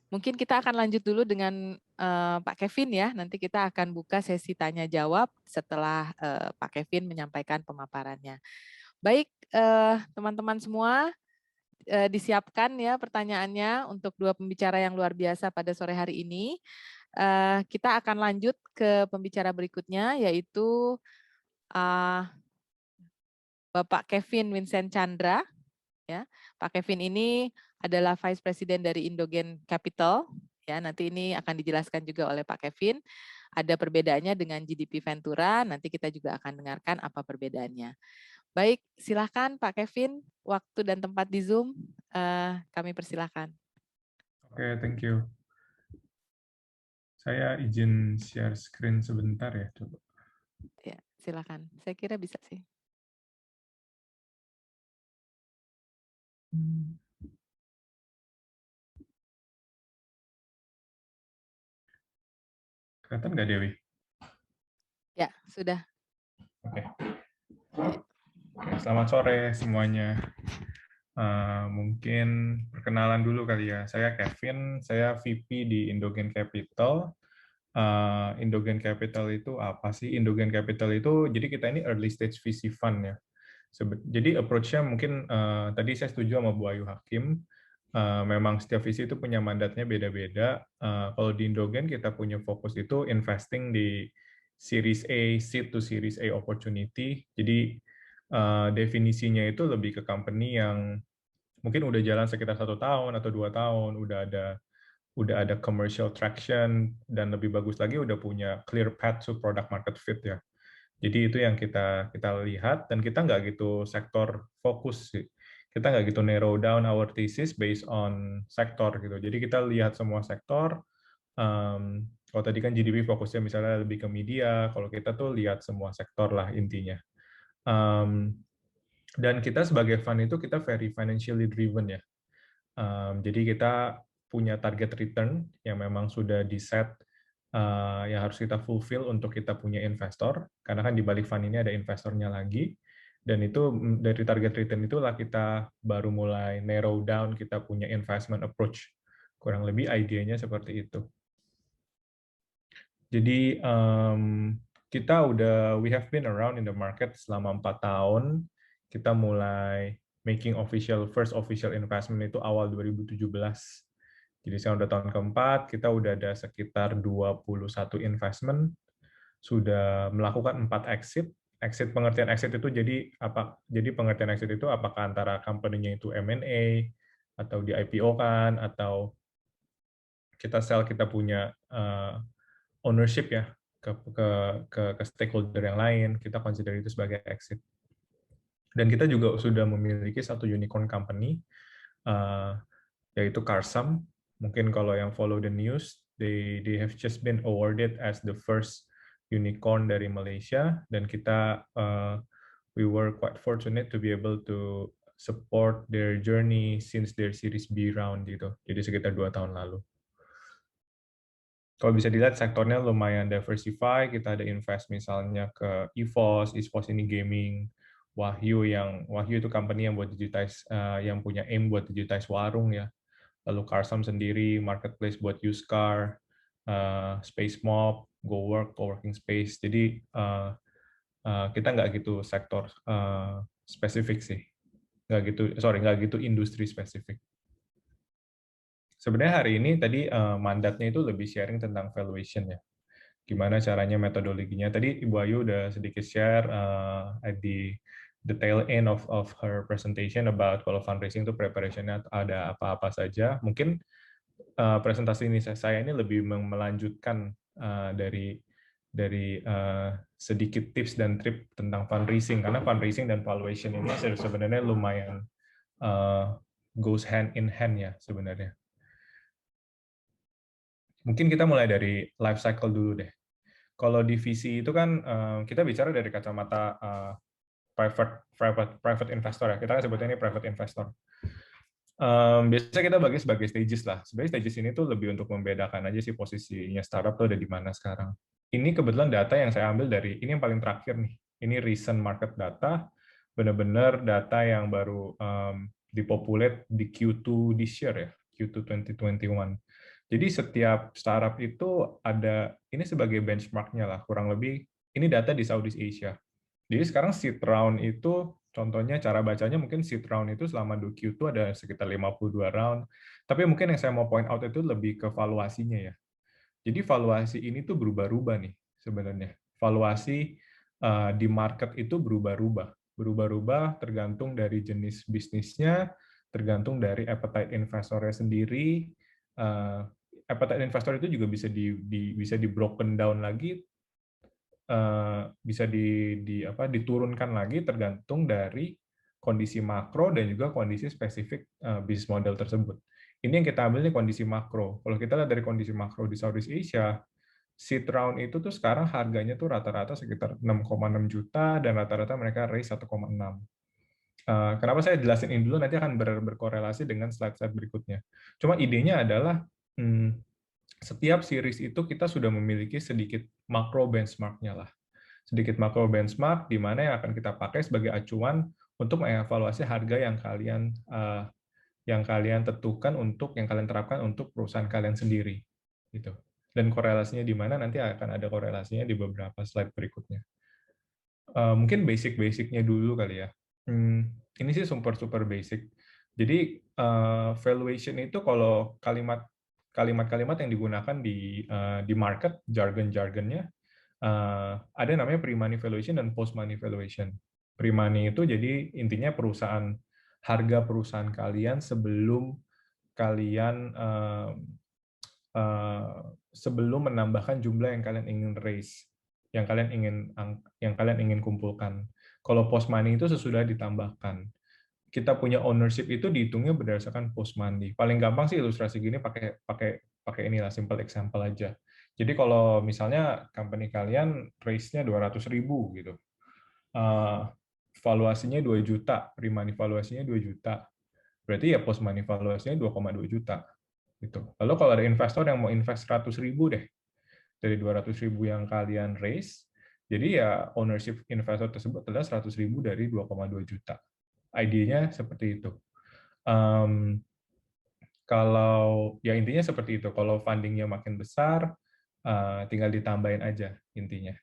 Mungkin kita akan lanjut dulu dengan Pak Kevin ya. Nanti kita akan buka sesi tanya jawab setelah Pak Kevin menyampaikan pemaparannya. Baik, teman-teman semua, disiapkan ya pertanyaannya untuk 2 pembicara yang luar biasa pada sore hari ini. Kita akan lanjut ke pembicara berikutnya, yaitu Bapak Kevin Vincent Chandra. Ya, Pak Kevin ini adalah Vice President dari Indogen Capital. Ya, nanti ini akan dijelaskan juga oleh Pak Kevin. Ada perbedaannya dengan GDP Ventura. Nanti kita juga akan dengarkan apa perbedaannya. Baik, silakan Pak Kevin. Waktu dan tempat di Zoom kami persilahkan. Oke, thank you. Saya izin share screen sebentar ya, coba. Ya, silakan. Saya kira bisa sih. Kelihatan nggak, Dewi? Ya, sudah. Oke. Selamat sore semuanya. Mungkin perkenalan dulu kali ya. Saya Kevin, saya VP di Indogen Capital. Indogen Capital itu apa sih? Indogen Capital itu, jadi kita ini early stage VC fund ya. Jadi approach-nya mungkin, tadi saya setuju sama Bu Ayu Hakim, memang setiap VC itu punya mandatnya beda-beda. Kalau di Indogen kita punya fokus itu investing di Series A, seed to Series A opportunity. Jadi definisinya itu lebih ke company yang mungkin udah jalan sekitar 1 tahun atau 2 tahun, udah ada commercial traction, dan lebih bagus lagi udah punya clear path to product market fit ya. Jadi itu yang kita lihat, dan kita nggak gitu sektor fokus sih. Kita nggak gitu narrow down our thesis based on sektor gitu. Jadi kita lihat semua sektor. Kalau tadi kan GDP fokusnya misalnya lebih ke media, kalau kita tuh lihat semua sektor lah intinya. Dan kita sebagai fund itu kita very financially driven ya. Jadi kita punya target return yang memang sudah di-set, yang harus kita fulfill untuk kita punya investor, karena kan di balik fund ini ada investornya lagi, dan itu dari target return itulah kita baru mulai narrow down kita punya investment approach. Kurang lebih idenya seperti itu. Jadi we have been around in the market selama 4 tahun. Kita mulai making first official investment itu awal 2017. Jadi saya udah tahun keempat, kita udah ada sekitar 21 investment, sudah melakukan 4 exit. Pengertian exit itu jadi apa? Jadi pengertian exit itu apakah antara company-nya itu M&A atau di IPO kan, atau kita sell, kita punya ownership ya ke stakeholder yang lain, kita consider itu sebagai exit. Dan kita juga sudah memiliki satu unicorn company, yaitu Carsam. Mungkin kalau yang follow the news, they have just been awarded as the first unicorn dari Malaysia, dan kita we were quite fortunate to be able to support their journey since their Series B round gitu. Jadi sekitar 2 tahun lalu. Kalau bisa dilihat sektornya lumayan diversify, kita ada invest misalnya ke EVOS ini gaming, Wahyu itu company yang buat digitize, yang punya aim buat digitize warung ya. Lalu Carsam sendiri, marketplace buat used car, Space Mob, work, co-working space. Jadi kita nggak gitu sektor spesifik sih, nggak gitu industri spesifik. Sebenarnya hari ini tadi mandatnya itu lebih sharing tentang valuation ya. Gimana caranya, metodologinya. Tadi Ibu Ayu udah sedikit share at the tail end of her presentation about kalau fundraising itu preparation-nya ada apa-apa saja. Mungkin presentasi ini saya ini lebih melanjutkan dari sedikit tips dan trik tentang fundraising, karena fundraising dan valuation ini sebenarnya lumayan goes hand in hand ya sebenarnya. Mungkin kita mulai dari life cycle dulu deh. Kalau di VC itu kan kita bicara dari kacamata private investor ya. Kita kan sebutnya ini private investor. Biasanya kita bagi sebagai stages lah. Sebenarnya stages ini tuh lebih untuk membedakan aja sih posisinya startup tuh ada di mana sekarang. Ini kebetulan data yang saya ambil dari, ini yang paling terakhir nih. Ini recent market data, benar-benar data yang baru dipopulate di Q2 this year ya, Q2 2021. Jadi setiap startup itu ada, ini sebagai benchmark-nya lah, kurang lebih, ini data di Southeast Asia. Jadi sekarang seed round itu, contohnya cara bacanya mungkin seed round itu selama Q2 ada sekitar 52 round. Tapi mungkin yang saya mau point out itu lebih ke valuasinya ya. Jadi valuasi ini tuh berubah-ubah nih sebenarnya. Valuasi di market itu berubah-ubah. Berubah-ubah tergantung dari jenis bisnisnya, tergantung dari appetite investornya sendiri. Appetite investor itu juga bisa di broken down lagi, bisa diturunkan lagi tergantung dari kondisi makro dan juga kondisi spesifik bisnis model tersebut. Ini yang kita ambil nih kondisi makro. Kalau kita lihat dari kondisi makro di Southeast Asia, seed round itu tuh sekarang harganya tuh rata-rata sekitar 6,6 juta dan rata-rata mereka raise 1,6. Kenapa saya jelasin ini dulu, nanti akan berkorelasi dengan slide-slide berikutnya. Cuma idenya adalah setiap series itu kita sudah memiliki sedikit makro benchmark-nya lah. Sedikit makro benchmark di mana yang akan kita pakai sebagai acuan untuk mengevaluasi harga yang kalian tentukan yang kalian terapkan untuk perusahaan kalian sendiri. Gitu. Dan korelasinya di mana nanti akan ada korelasinya di beberapa slide berikutnya. Mungkin basic-basicnya dulu kali ya. Ini sih super basic. Jadi valuation itu kalau kalimat-kalimat yang digunakan di market, jargon-jargonnya, ada namanya pre-money valuation dan post-money valuation. Pre-money itu jadi intinya harga perusahaan kalian sebelum kalian sebelum menambahkan jumlah yang kalian ingin raise, yang kalian ingin kumpulkan. Kalau post money itu sesudah ditambahkan. Kita punya ownership itu dihitungnya berdasarkan post money. Paling gampang sih ilustrasi gini pakai inilah simple example aja. Jadi kalau misalnya company kalian raise-nya 200.000 gitu. Valuasinya 2 juta, pre-money valuasinya 2 juta. Berarti ya post money valuasinya 2,2 juta. Gitu. Lalu kalau ada investor yang mau invest 100.000 deh, dari 200.000 yang kalian raise, jadi ya ownership investor tersebut adalah 100.000 dari 2,2 juta. Idenya seperti itu. Kalau ya intinya seperti itu. Kalau fundingnya makin besar, tinggal ditambahin aja intinya.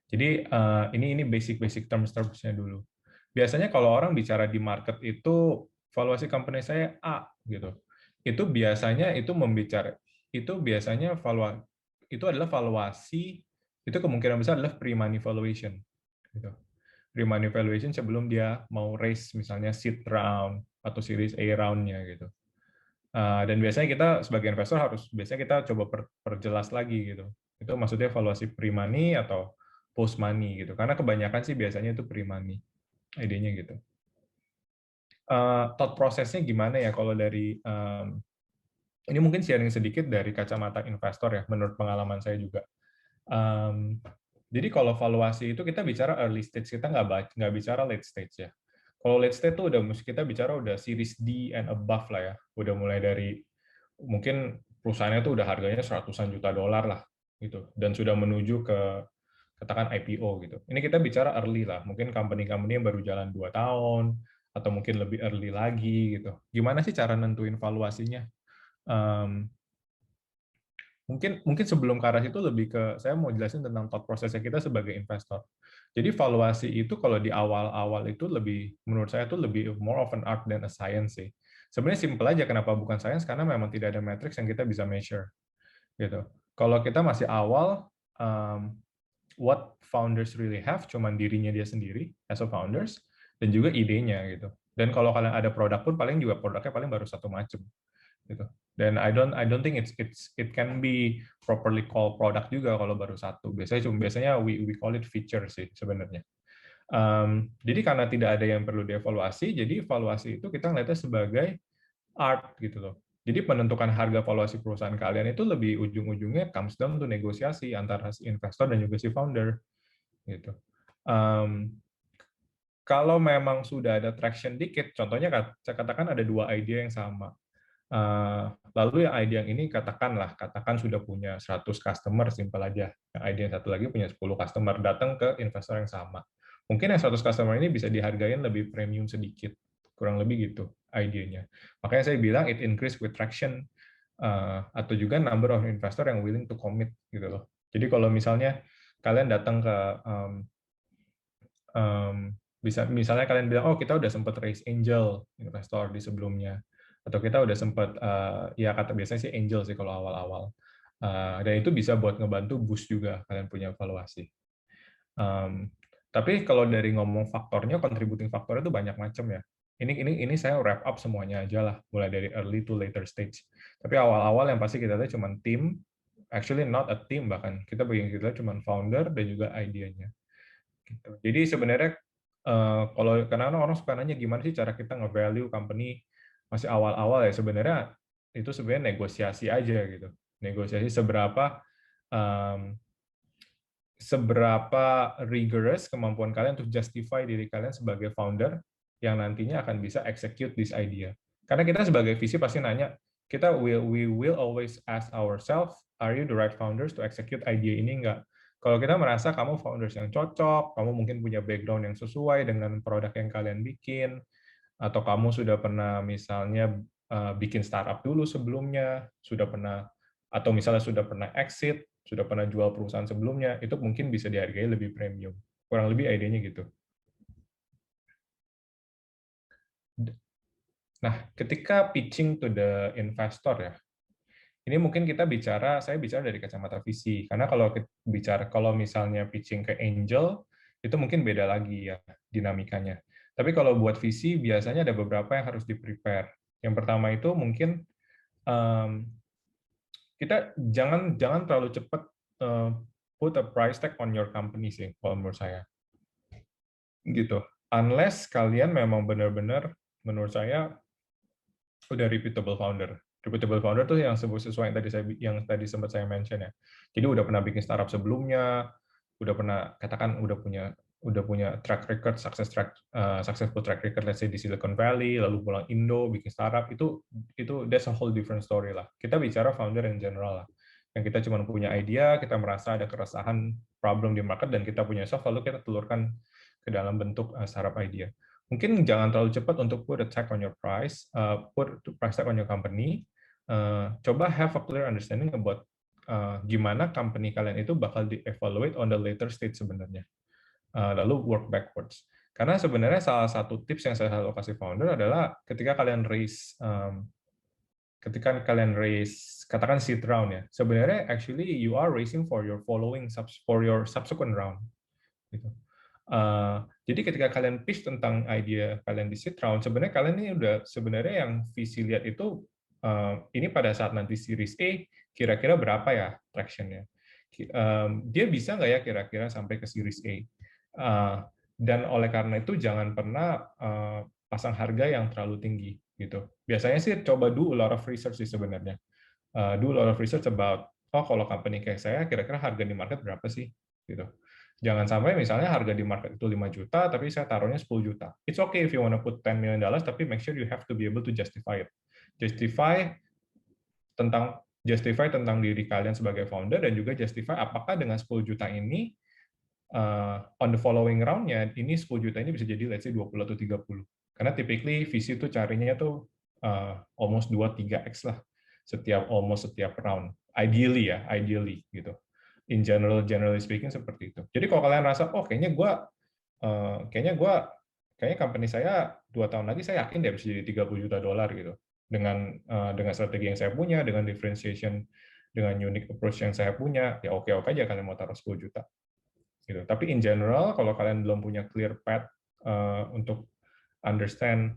Jadi ini basic terms-termsnya dulu. Biasanya kalau orang bicara di market itu valuasi company saya A gitu. Itu biasanya adalah valuasi, itu kemungkinan besar adalah pre-money valuation. Gitu. Pre-money valuation sebelum dia mau raise misalnya seed round atau series A round-nya gitu. Dan biasanya kita sebagai investor biasanya kita coba perjelas lagi gitu. Itu maksudnya valuasi pre-money atau post-money gitu. Karena kebanyakan sih biasanya itu pre-money. Idenya gitu. Thought prosesnya gimana ya kalau dari ini mungkin sharing sedikit dari kacamata investor ya, menurut pengalaman saya juga. Jadi kalau valuasi itu kita bicara early stage, kita nggak bicara late stage ya. Kalau late stage itu kita bicara udah series D and above lah ya. Udah mulai dari mungkin perusahaannya tuh udah harganya $100-an juta lah gitu, dan sudah menuju ke katakan IPO gitu. Ini kita bicara early lah, mungkin company-company yang baru jalan 2 tahun atau mungkin lebih early lagi gitu. Gimana sih cara nentuin valuasinya? mungkin sebelum ke arah itu lebih ke saya mau jelasin tentang thought prosesnya kita sebagai investor. Jadi valuasi itu kalau di awal-awal itu lebih, menurut saya itu lebih more of an art than a science sih. Sebenarnya simple aja kenapa bukan science, karena memang tidak ada matrix yang kita bisa measure gitu. Kalau kita masih awal, what founders really have cuman dirinya dia sendiri as a founders dan juga idenya gitu. Dan kalau kalian ada produk pun paling juga produknya paling baru satu macam gitu. Dan I don't think it can be properly called product juga kalau baru satu. Biasanya we call it feature sih sebenarnya. Jadi karena tidak ada yang perlu dievaluasi, jadi evaluasi itu kita ngeliatnya sebagai art gitu loh. Jadi penentukan harga valuasi perusahaan kalian itu lebih ujung-ujungnya comes down to negosiasi antara si investor dan juga si founder gitu. Kalau memang sudah ada traction dikit, contohnya saya katakan ada 2 ide yang sama. Lalu yang ide yang ini katakan sudah punya 100 customer, simpel aja. Yang ide yang satu lagi punya 10 customer, datang ke investor yang sama. Mungkin yang 100 customer ini bisa dihargain lebih premium sedikit, kurang lebih gitu idenya. Makanya saya bilang it increase with traction, atau juga number of investor yang willing to commit gitu loh. Jadi kalau misalnya kalian datang ke misalnya kalian bilang, oh kita udah sempat raise angel investor di sebelumnya, atau kita udah sempat, ya kata biasanya sih angel sih kalau awal-awal, dan itu bisa buat ngebantu boost juga kalian punya valuasi. Tapi kalau dari ngomong faktornya, contributing faktornya itu banyak macam ya. Ini saya wrap up semuanya aja lah, mulai dari early to later stage. Tapi awal-awal yang pasti kita lihat cuma tim, actually not a team bahkan, kita cuma founder dan juga idenya. Gitu. Jadi sebenarnya kalau karena orang suka nanya gimana sih cara kita nge-value company masih awal-awal ya, sebenarnya itu sebenarnya negosiasi aja gitu. Negosiasi seberapa rigorous kemampuan kalian untuk justify diri kalian sebagai founder yang nantinya akan bisa execute this idea. Karena kita sebagai VC pasti nanya, we will always ask ourselves, are you the right founders to execute idea ini enggak? Kalau kita merasa kamu founders yang cocok, kamu mungkin punya background yang sesuai dengan produk yang kalian bikin, atau kamu sudah pernah misalnya bikin startup dulu sebelumnya, atau misalnya sudah pernah exit, sudah pernah jual perusahaan sebelumnya, itu mungkin bisa dihargai lebih premium. Kurang lebih idenya gitu. Nah, ketika pitching to the investor ya, ini mungkin saya bicara dari kacamata VC, karena kalau misalnya pitching ke angel, itu mungkin beda lagi ya dinamikanya. Tapi kalau buat VC biasanya ada beberapa yang harus di-prepare. Yang pertama itu mungkin kita jangan terlalu cepat put a price tag on your company sih, kalau menurut saya. Gitu. Unless kalian memang benar-benar, menurut saya, udah repeatable founder. Repeatable founder tuh yang sesuai yang tadi sempat saya mention ya. Jadi udah pernah bikin startup sebelumnya, udah punya track record, successful track record, let's say di Silicon Valley, lalu pulang Indo bikin startup, itu that's a whole different story lah. Kita bicara founder in general lah. Yang kita cuma punya idea, kita merasa ada keresahan problem di market dan kita punya soft, lalu kita telurkan ke dalam bentuk startup idea. Mungkin jangan terlalu cepat untuk put a tag on your price, put price tag on your company. Coba have a clear understanding about gimana company kalian itu bakal di-evaluate on the later stage sebenarnya. Lalu work backwards. Karena sebenarnya salah satu tips yang saya selalu kasih founder adalah ketika kalian raise katakan seed round ya, sebenarnya actually you are raising for your subsequent round. Gitu. Jadi ketika kalian pitch tentang idea kalian di seed round, sebenarnya kalian ini udah sebenarnya yang visi lihat itu ini pada saat nanti series A kira-kira berapa ya traction-nya. Dia bisa nggak ya kira-kira sampai ke series A. Dan oleh karena itu jangan pernah pasang harga yang terlalu tinggi gitu. Biasanya sih coba do a lot of research sih sebenarnya. Do a lot of research about kalau company kayak saya kira-kira harga di market berapa sih gitu. Jangan sampai misalnya harga di market itu 5 juta, tapi saya taruhnya 10 juta. It's okay if you want to put $10 million, tapi make sure you have to be able to justify it. Justify tentang diri kalian sebagai founder, dan juga justify apakah dengan 10 juta ini, on the following round-nya, ini 10 juta ini bisa jadi let's say 20 atau 30. Karena typically VC itu carinya tuh almost 2-3x lah setiap round. Ideally gitu. In generally speaking seperti itu. Jadi kalau kalian rasa, oh kayaknya company saya 2 tahun lagi saya yakin dia bisa jadi $30 juta gitu. Dengan strategi yang saya punya, dengan differentiation, dengan unique approach yang saya punya, ya oke-oke aja kalian mau taruh 10 juta. Gitu. Tapi in general, kalau kalian belum punya clear path untuk understand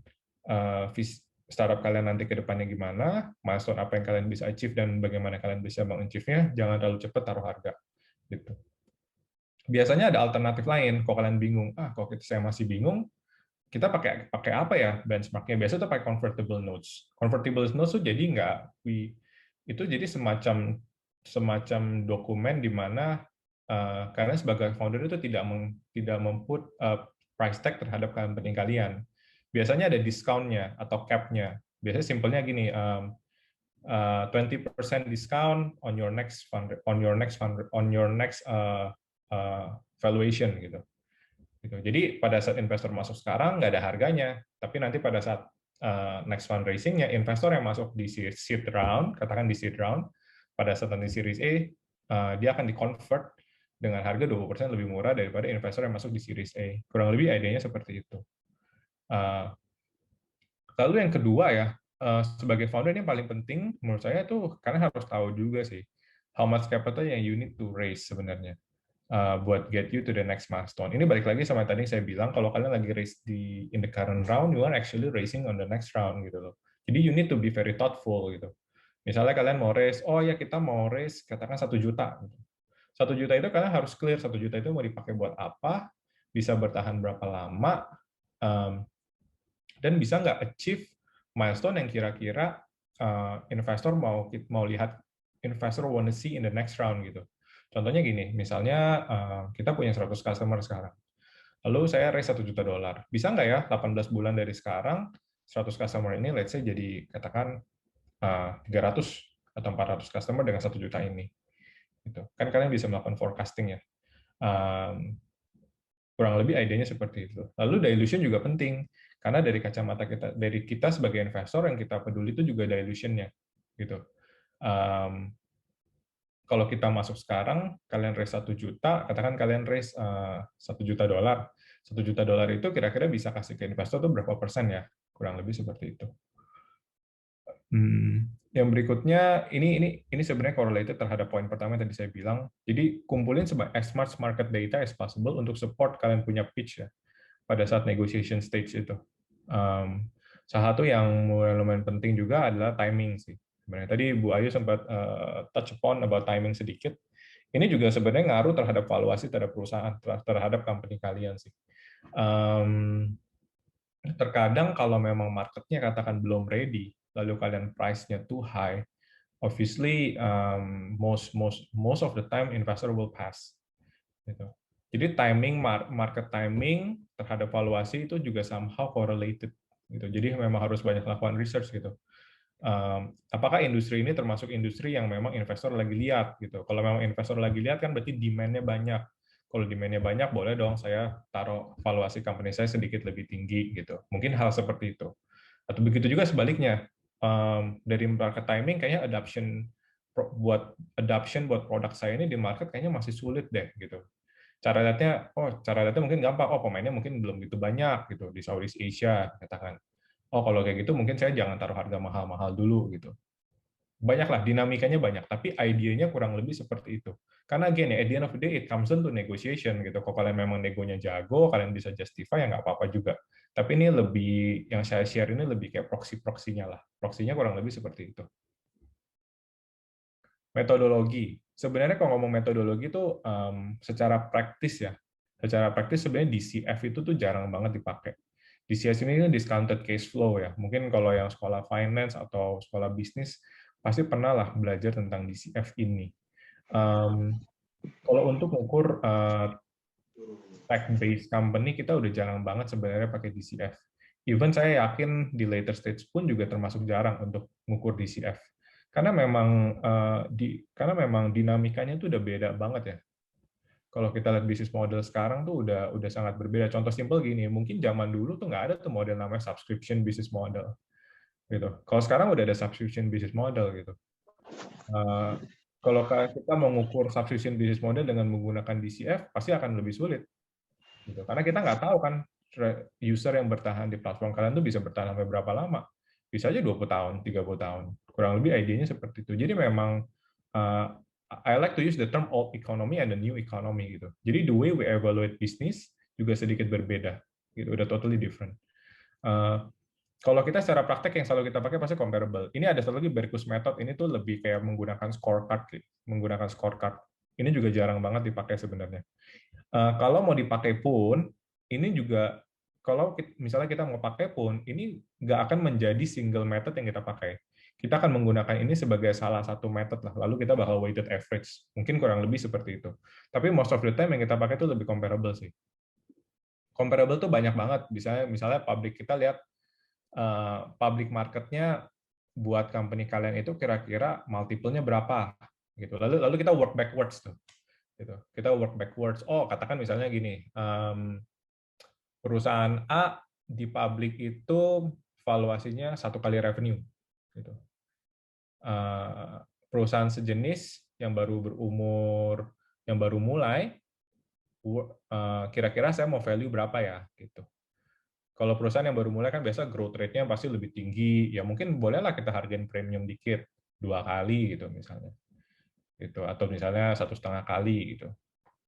startup kalian nanti ke depannya gimana, milestone apa yang kalian bisa achieve dan bagaimana kalian bisa mengachieve-nya, jangan terlalu cepat taruh harga. Gitu. Biasanya ada alternatif lain. Kalau kalian bingung, kalau saya masih bingung, kita pakai apa ya benchmarknya? Biasanya tuh pakai convertible notes. Convertible notes tuh jadi itu jadi semacam dokumen di mana kalian sebagai founder itu tidak memput price tag terhadap company kalian. Biasanya ada discount-nya atau cap-nya. Biasanya simpelnya gini, 20% discount on your next valuation gitu. Jadi pada saat investor masuk sekarang nggak ada harganya, tapi nanti pada saat next fundraising-nya investor yang masuk di seed round, katakan di seed round, pada saat nanti series A, dia akan di-convert dengan harga 20% lebih murah daripada investor yang masuk di series A. Kurang lebih idenya seperti itu. Lalu yang kedua ya, sebagai founder ini yang paling penting menurut saya tuh karena harus tahu juga sih how much capital yang you need to raise sebenarnya buat get you to the next milestone. Ini balik lagi sama tadi saya bilang kalau kalian lagi raise in the current round, you are actually raising on the next round gitu loh. Jadi you need to be very thoughtful gitu. Misalnya kalian mau raise, oh ya kita mau raise katakan 1 juta. 1 juta itu kalian harus clear 1 juta itu mau dipakai buat apa, bisa bertahan berapa lama, dan bisa nggak achieve milestone yang kira-kira investor mau lihat, investor wanna see in the next round gitu. Contohnya gini, misalnya kita punya 100 customer sekarang. Lalu saya raise $1 juta. Bisa nggak ya 18 bulan dari sekarang 100 customer ini let's say jadi katakan 300 atau 400 customer dengan 1 juta ini. Gitu. Kan kalian bisa melakukan forecasting ya. Kurang lebih idenya seperti itu. Lalu dilution juga penting. Karena dari kacamata dari kita sebagai investor yang kita peduli itu juga dilution-nya, gitu. Kalau kita masuk sekarang, kalian raise 1 juta, katakan kalian raise $1 juta. $1 juta itu kira-kira bisa kasih ke investor itu berapa persen ya? Kurang lebih seperti itu. Yang berikutnya, ini sebenarnya correlated terhadap poin pertama yang tadi saya bilang. Jadi kumpulin as much market data as possible untuk support kalian punya pitch ya pada saat negotiation stage itu. Salah satu yang lumayan penting juga adalah timing sih. Sebenarnya tadi Bu Ayu sempat touch upon about timing sedikit. Ini juga sebenarnya ngaruh terhadap valuasi terhadap perusahaan, terhadap company kalian sih. Terkadang kalau memang marketnya katakan belum ready, lalu kalian price-nya too high, obviously most of the time investor will pass. Gitu. Jadi market timing terhadap valuasi itu juga somehow correlated. Gitu. Jadi memang harus banyak lakukan research gitu. Apakah industri ini termasuk industri yang memang investor lagi lihat gitu. Kalau memang investor lagi lihat kan berarti demand-nya banyak. Kalau demand-nya banyak boleh dong saya taruh valuasi company saya sedikit lebih tinggi gitu. Mungkin hal seperti itu. Atau begitu juga sebaliknya. Dari market timing kayaknya adoption buat produk saya ini di market kayaknya masih sulit deh gitu. Cara lihatnya mungkin gampang. Oh, pemainnya mungkin belum gitu banyak gitu di Southeast Asia katakan. Oh, kalau kayak gitu mungkin saya jangan taruh harga mahal-mahal dulu gitu. Banyaklah dinamikanya banyak, tapi idenya kurang lebih seperti itu. Karena again ya, at the end of the day it comes down to negotiation gitu. Kalau kalian memang negonya jago, kalian bisa justify ya nggak apa-apa juga. Tapi ini lebih yang saya share ini lebih kayak proxy-nya lah. Proxy-nya kurang lebih seperti itu. Metodologi. Sebenarnya kalau ngomong metodologi itu secara praktis ya. Secara praktis sebenarnya DCF itu tuh jarang banget dipakai. DCF ini discounted cash flow ya. Mungkin kalau yang sekolah finance atau sekolah bisnis pasti pernah lah belajar tentang DCF ini. Kalau untuk mengukur tech-based company kita udah jarang banget sebenarnya pakai DCF. Even saya yakin di later stage pun juga termasuk jarang untuk mengukur DCF. Karena memang dinamikanya itu udah beda banget ya. Kalau kita lihat bisnis model sekarang tuh udah sangat berbeda. Contoh simpel gini, mungkin zaman dulu tuh nggak ada tuh model namanya subscription business model, gitu. Kalau sekarang udah ada subscription business model gitu. Kalau kita mengukur subscription business model dengan menggunakan DCF, pasti akan lebih sulit. Gitu. Karena kita nggak tahu kan user yang bertahan di platform kalian tuh bisa bertahan sampai berapa lama. Bisa aja 20 tahun, 30 tahun. Kurang lebih idenya seperti itu. Jadi memang I like to use the term old economy and the new economy gitu. Jadi the way we evaluate business juga sedikit berbeda. Gitu, udah totally different. Kalau kita secara praktek yang selalu kita pakai pasti comparable. Ini ada satu lagi Berkus method, ini tuh lebih kayak menggunakan scorecard. Ini juga jarang banget dipakai sebenarnya. Kalau mau dipakai pun, ini juga kalau misalnya kita mau pakai pun, ini nggak akan menjadi single method yang kita pakai. Kita akan menggunakan ini sebagai salah satu method lah. Lalu kita bakal weighted average. Mungkin kurang lebih seperti itu. Tapi most of the time yang kita pakai itu lebih comparable sih. Comparable tuh banyak banget. Misalnya public, kita lihat public marketnya buat company kalian itu kira-kira multiple-nya berapa gitu. Lalu kita work backwards tuh. Gitu. Kita work backwards. Oh, katakan misalnya gini, perusahaan A di public itu valuasinya 1 kali revenue. Gitu. Perusahaan sejenis yang baru mulai, kira-kira saya mau value berapa ya? Gitu. Kalau perusahaan yang baru mulai kan biasa growth rate-nya pasti lebih tinggi, ya mungkin bolehlah kita hargain premium dikit, 2 kali gitu misalnya, gitu, atau misalnya 1,5 kali gitu.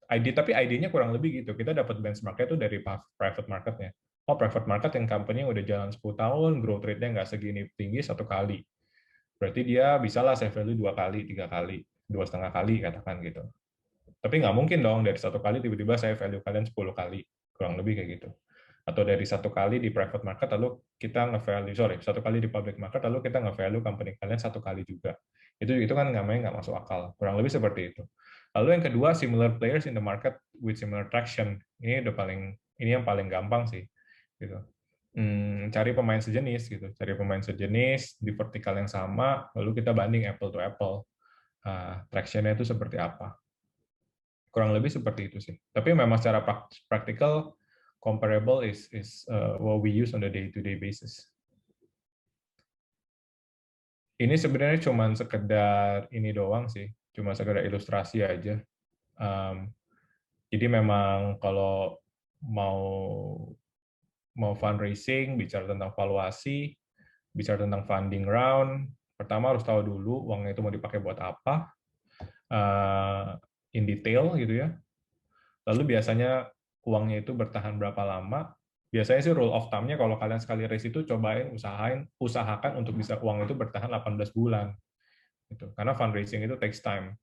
Tapi ID-nya kurang lebih gitu, kita dapat benchmark-nya itu dari private market-nya. Oh, private market yang company yang udah jalan 10 tahun, growth rate-nya nggak segini tinggi 1 kali. Berarti dia bisalah saya value 2 kali, 3 kali, 2,5 kali katakan gitu. Tapi nggak mungkin dong dari 1 kali tiba-tiba saya value kalian 10 kali, kurang lebih kayak gitu. Atau dari 1 kali di private market lalu kita nge-value, 1 kali di public market lalu kita nge-value company kalian 1 kali juga. Itu kan namanya nggak masuk akal. Kurang lebih seperti itu. Lalu yang kedua, similar players in the market with similar traction. Ini yang paling gampang sih. Gitu. Cari pemain sejenis gitu. Cari pemain sejenis di vertikal yang sama, lalu kita banding apple to apple. Traction-nya itu seperti apa. Kurang lebih seperti itu sih. Tapi memang secara praktikal comparable is what we use on a day-to-day basis. Ini sebenarnya cuma sekedar ini doang sih, cuma sekedar ilustrasi aja. Jadi memang kalau mau fundraising, bicara tentang valuasi, bicara tentang funding round, pertama harus tahu dulu uangnya itu mau dipakai buat apa, in detail gitu ya. Lalu biasanya uangnya itu bertahan berapa lama. Biasanya sih rule of thumb-nya kalau kalian sekali raise itu usahakan untuk bisa uang itu bertahan 18 bulan. Gitu. Karena fundraising itu takes time.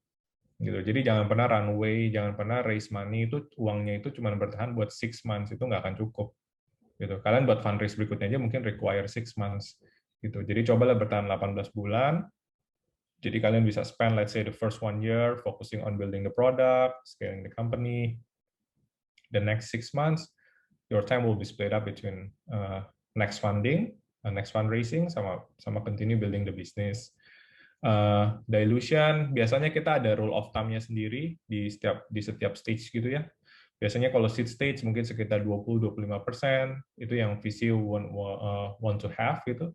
Gitu. Jadi jangan pernah runway, jangan pernah raise money itu uangnya itu cuma bertahan buat 6 months, itu nggak akan cukup. Gitu. Kalian buat fundraise berikutnya aja mungkin require 6 months. Gitu. Jadi cobalah bertahan 18 bulan. Jadi kalian bisa spend let's say the first 1 year focusing on building the product, scaling the company. The next 6 months, your time will be split up between next funding, next fundraising, sama continue building the business. Dilution, biasanya kita ada rule of thumb-nya sendiri di setiap stage gitu ya. Biasanya kalau seed stage mungkin sekitar 20-25%, itu yang VC want to have gitu.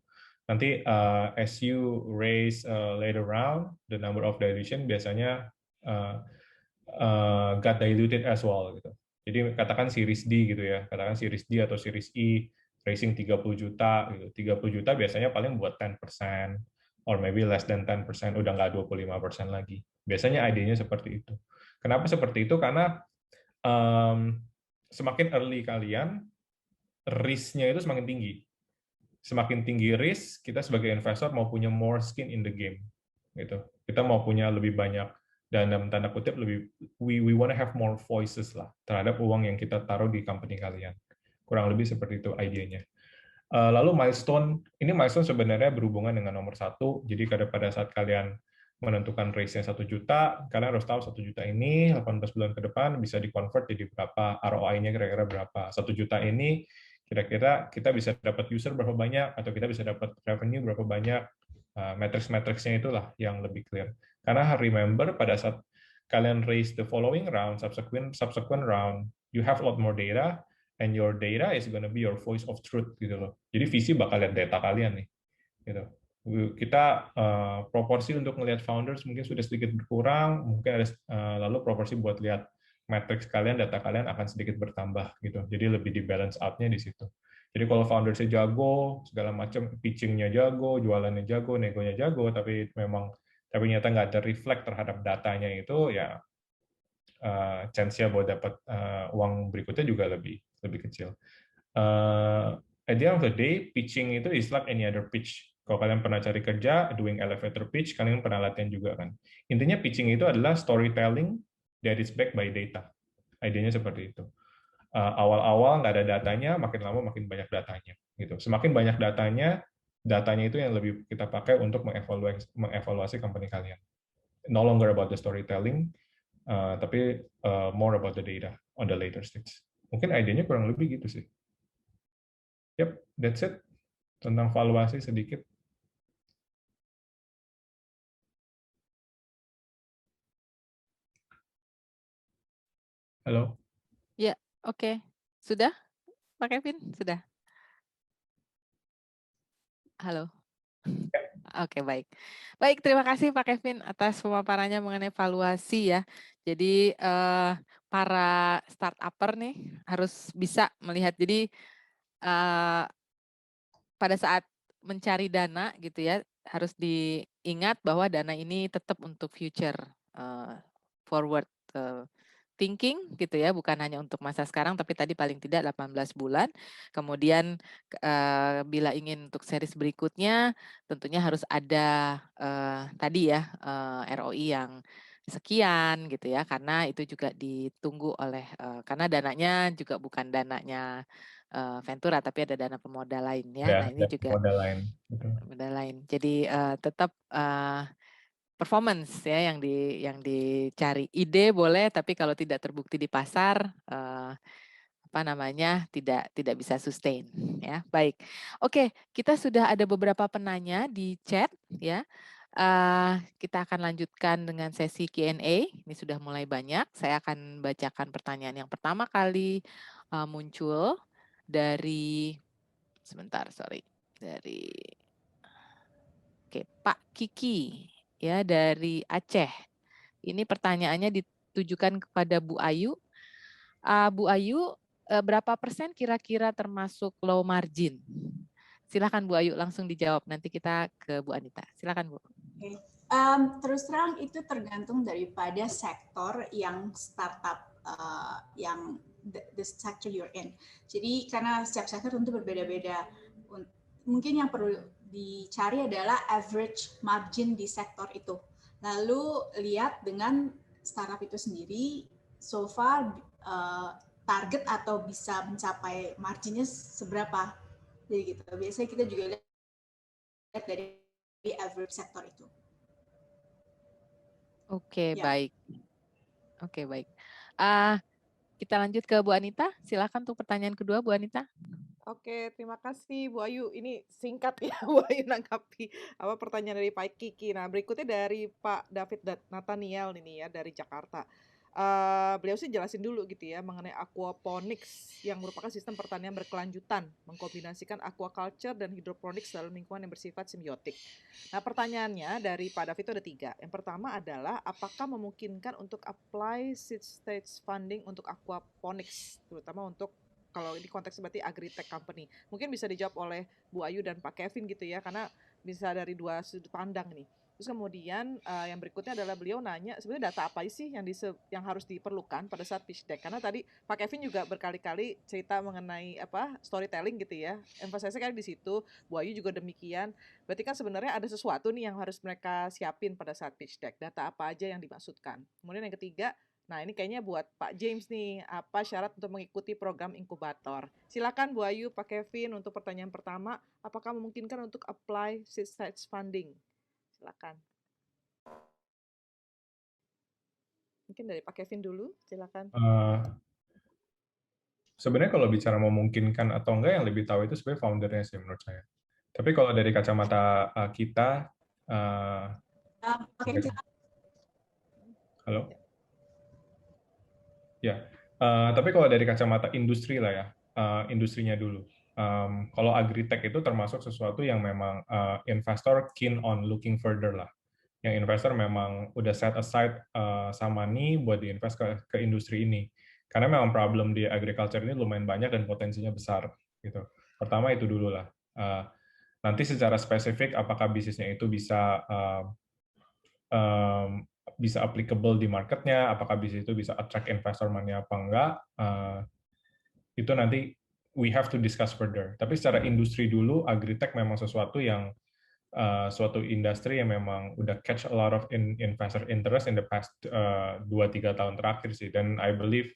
Nanti as you raise later round, the number of dilution biasanya got diluted as well gitu. Jadi katakan series D gitu ya, katakan series D atau series E, raising 30 juta gitu. 30 juta biasanya paling buat 10%, or maybe less than 10%, udah nggak 25% lagi. Biasanya idenya seperti itu. Kenapa seperti itu? Karena semakin early kalian, risk-nya itu semakin tinggi. Semakin tinggi risk, kita sebagai investor mau punya more skin in the game. Gitu. Kita mau punya lebih banyak, dan dalam tanda kutip we want to have more voices lah terhadap uang yang kita taruh di company kalian. Kurang lebih seperti itu idenya. Lalu milestone sebenarnya berhubungan dengan nomor 1. Jadi pada saat kalian menentukan raise-nya 1 juta, kalian harus tahu 1 juta ini 18 bulan ke depan bisa di-convert jadi berapa, ROI-nya kira-kira berapa. 1 juta ini kira-kira kita bisa dapat user berapa banyak, atau kita bisa dapat revenue berapa banyak. Matrix-matrixnya itulah yang lebih clear. Karena remember pada saat kalian raise the following round, subsequent round, you have a lot more data, and your data is gonna be your voice of truth gitu loh. Jadi VC bakal lihat data kalian nih, gitu. Kita proporsi untuk melihat founders mungkin sudah sedikit berkurang, mungkin ada lalu proporsi buat lihat matrix kalian, data kalian akan sedikit bertambah gitu. Jadi lebih di balance out-nya di situ. Jadi kalau foundersnya jago, segala macam, pitching-nya jago, jualannya jago, negonya jago, tapi ternyata nggak ada reflect terhadap datanya itu, ya chance-nya buat dapat uang berikutnya juga lebih kecil. At the end of the day, pitching itu is like any other pitch. Kalau kalian pernah cari kerja, doing elevator pitch, kalian pernah latihan juga kan. Intinya pitching itu adalah storytelling that is backed by data. Idenya seperti itu. Awal-awal nggak ada datanya, makin lama makin banyak datanya. Gitu. Semakin banyak datanya itu yang lebih kita pakai untuk mengevaluasi company kalian. No longer about the storytelling, tapi more about the data on the later stage. Mungkin idenya kurang lebih gitu sih. Yep, that's it. Tentang valuasi sedikit. Halo? Ya, oke. Sudah, Pak Kevin? Sudah? Halo? Oke, baik. Baik, terima kasih Pak Kevin atas pemaparannya mengenai valuasi ya. Jadi para startupper nih harus bisa melihat. Jadi pada saat mencari dana gitu ya, harus diingat bahwa dana ini tetap untuk future forward thinking gitu ya, bukan hanya untuk masa sekarang tapi tadi paling tidak 18 bulan. Kemudian bila ingin untuk series berikutnya tentunya harus ada tadi ya ROI yang sekian gitu ya, karena itu juga ditunggu oleh karena dananya juga bukan dananya Ventura tapi ada dana pemodal lain ya. Ya, Nah, ini juga modal lain. Betul. modal lain. Jadi tetap performance ya yang dicari. Ide boleh, tapi kalau tidak terbukti di pasar tidak bisa sustain ya. Baik. Oke, kita sudah ada beberapa penanya di chat ya. Kita akan lanjutkan dengan sesi Q&A. Ini sudah mulai banyak. Saya akan bacakan pertanyaan yang pertama kali muncul dari Pak Kiki ya dari Aceh. Ini pertanyaannya ditujukan kepada Bu Ayu. Bu Ayu, berapa persen kira-kira termasuk low margin? Silakan Bu Ayu langsung dijawab. Nanti kita ke Bu Anita. Silakan Bu. Okay. Terus terang itu tergantung daripada sektor yang startup yang the sector you're in. Jadi karena setiap sektor tentu berbeda-beda. Mungkin yang perlu dicari adalah average margin di sektor itu. Lalu lihat dengan startup itu sendiri so far target atau bisa mencapai marginnya seberapa. Jadi gitu. Biasanya kita juga lihat dari average sektor itu. Oke, Ya. baik. Oke, baik. Kita lanjut ke Bu Anita. Silakan untuk pertanyaan kedua, Bu Anita. Oke, terima kasih Bu Ayu. Ini singkat ya Bu Ayu nanggapi pertanyaan dari Pak Kiki. Nah, berikutnya dari Pak David Nathaniel ini ya dari Jakarta. Beliau sih jelasin dulu gitu ya mengenai aquaponics yang merupakan sistem pertanian berkelanjutan, mengkombinasikan aquaculture dan hidroponics dalam lingkungan yang bersifat simbiotik. Nah, pertanyaannya dari Pak David itu ada 3. Yang pertama adalah apakah memungkinkan untuk apply seed stage funding untuk aquaponics, terutama untuk kalau ini konteks berarti agri-tech company. Mungkin bisa dijawab oleh Bu Ayu dan Pak Kevin gitu ya, karena bisa dari 2 sudut pandang nih. Terus kemudian yang berikutnya adalah beliau nanya sebenarnya data apa sih yang harus diperlukan pada saat pitch deck. Karena tadi Pak Kevin juga berkali-kali cerita mengenai storytelling gitu ya. Emphasize-nya kan di situ, Bu Ayu juga demikian. Berarti kan sebenarnya ada sesuatu nih yang harus mereka siapin pada saat pitch deck. Data apa aja yang dimaksudkan. Kemudian yang ketiga, nah ini kayaknya buat Pak James nih, apa syarat untuk mengikuti program inkubator? Silakan Bu Ayu, Pak Kevin untuk pertanyaan pertama, apakah memungkinkan untuk apply seed stage funding? Silakan. Mungkin dari Pak Kevin dulu, silakan. Sebenarnya kalau bicara memungkinkan atau enggak, yang lebih tahu itu sebenarnya foundernya sih menurut saya. Tapi kalau dari kacamata kita, halo? Ya, tapi kalau dari kacamata industri lah ya, industrinya dulu. kalau agritech itu termasuk sesuatu yang memang investor keen on looking further lah. Yang investor memang udah set aside some money buat diinvest ke industri ini. Karena memang problem di agriculture ini lumayan banyak dan potensinya besar. Gitu. Pertama itu dulu lah. Nanti secara spesifik apakah bisnisnya itu bisa bisa applicable di marketnya, apakah bisnis itu bisa attract investor money apa enggak, itu nanti we have to discuss further. Tapi secara industri dulu, agritech memang sesuatu yang suatu industri yang memang udah catch a lot of investor interest in the past 2-3 tahun terakhir sih. Dan I believe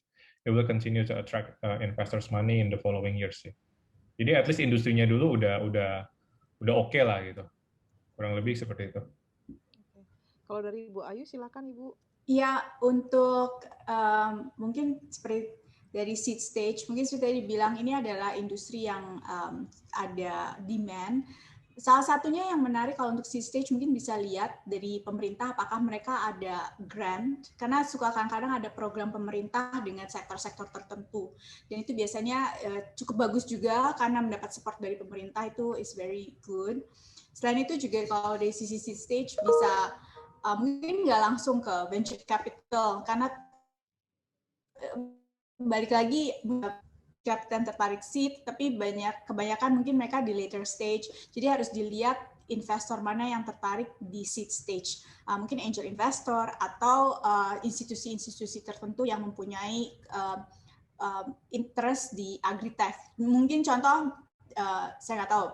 it will continue to attract investors money in the following years sih. Jadi at least industrinya dulu udah oke lah gitu. Kurang lebih seperti itu. Kalau dari Ibu Ayu, silakan Ibu. Ya, untuk mungkin seperti dari seed stage, mungkin sudah dibilang ini adalah industri yang ada demand. Salah satunya yang menarik kalau untuk seed stage mungkin bisa lihat dari pemerintah apakah mereka ada grant, karena suka kadang-kadang ada program pemerintah dengan sektor-sektor tertentu. Dan itu biasanya cukup bagus juga karena mendapat support dari pemerintah, itu is very good. Selain itu juga kalau dari sisi seed stage bisa mungkin nggak langsung ke venture capital, karena balik lagi capital tertarik seed, tapi kebanyakan mungkin mereka di later stage. Jadi harus dilihat investor mana yang tertarik di seed stage. Mungkin angel investor atau institusi-institusi tertentu yang mempunyai interest di agritech. Mungkin contoh, saya nggak tahu,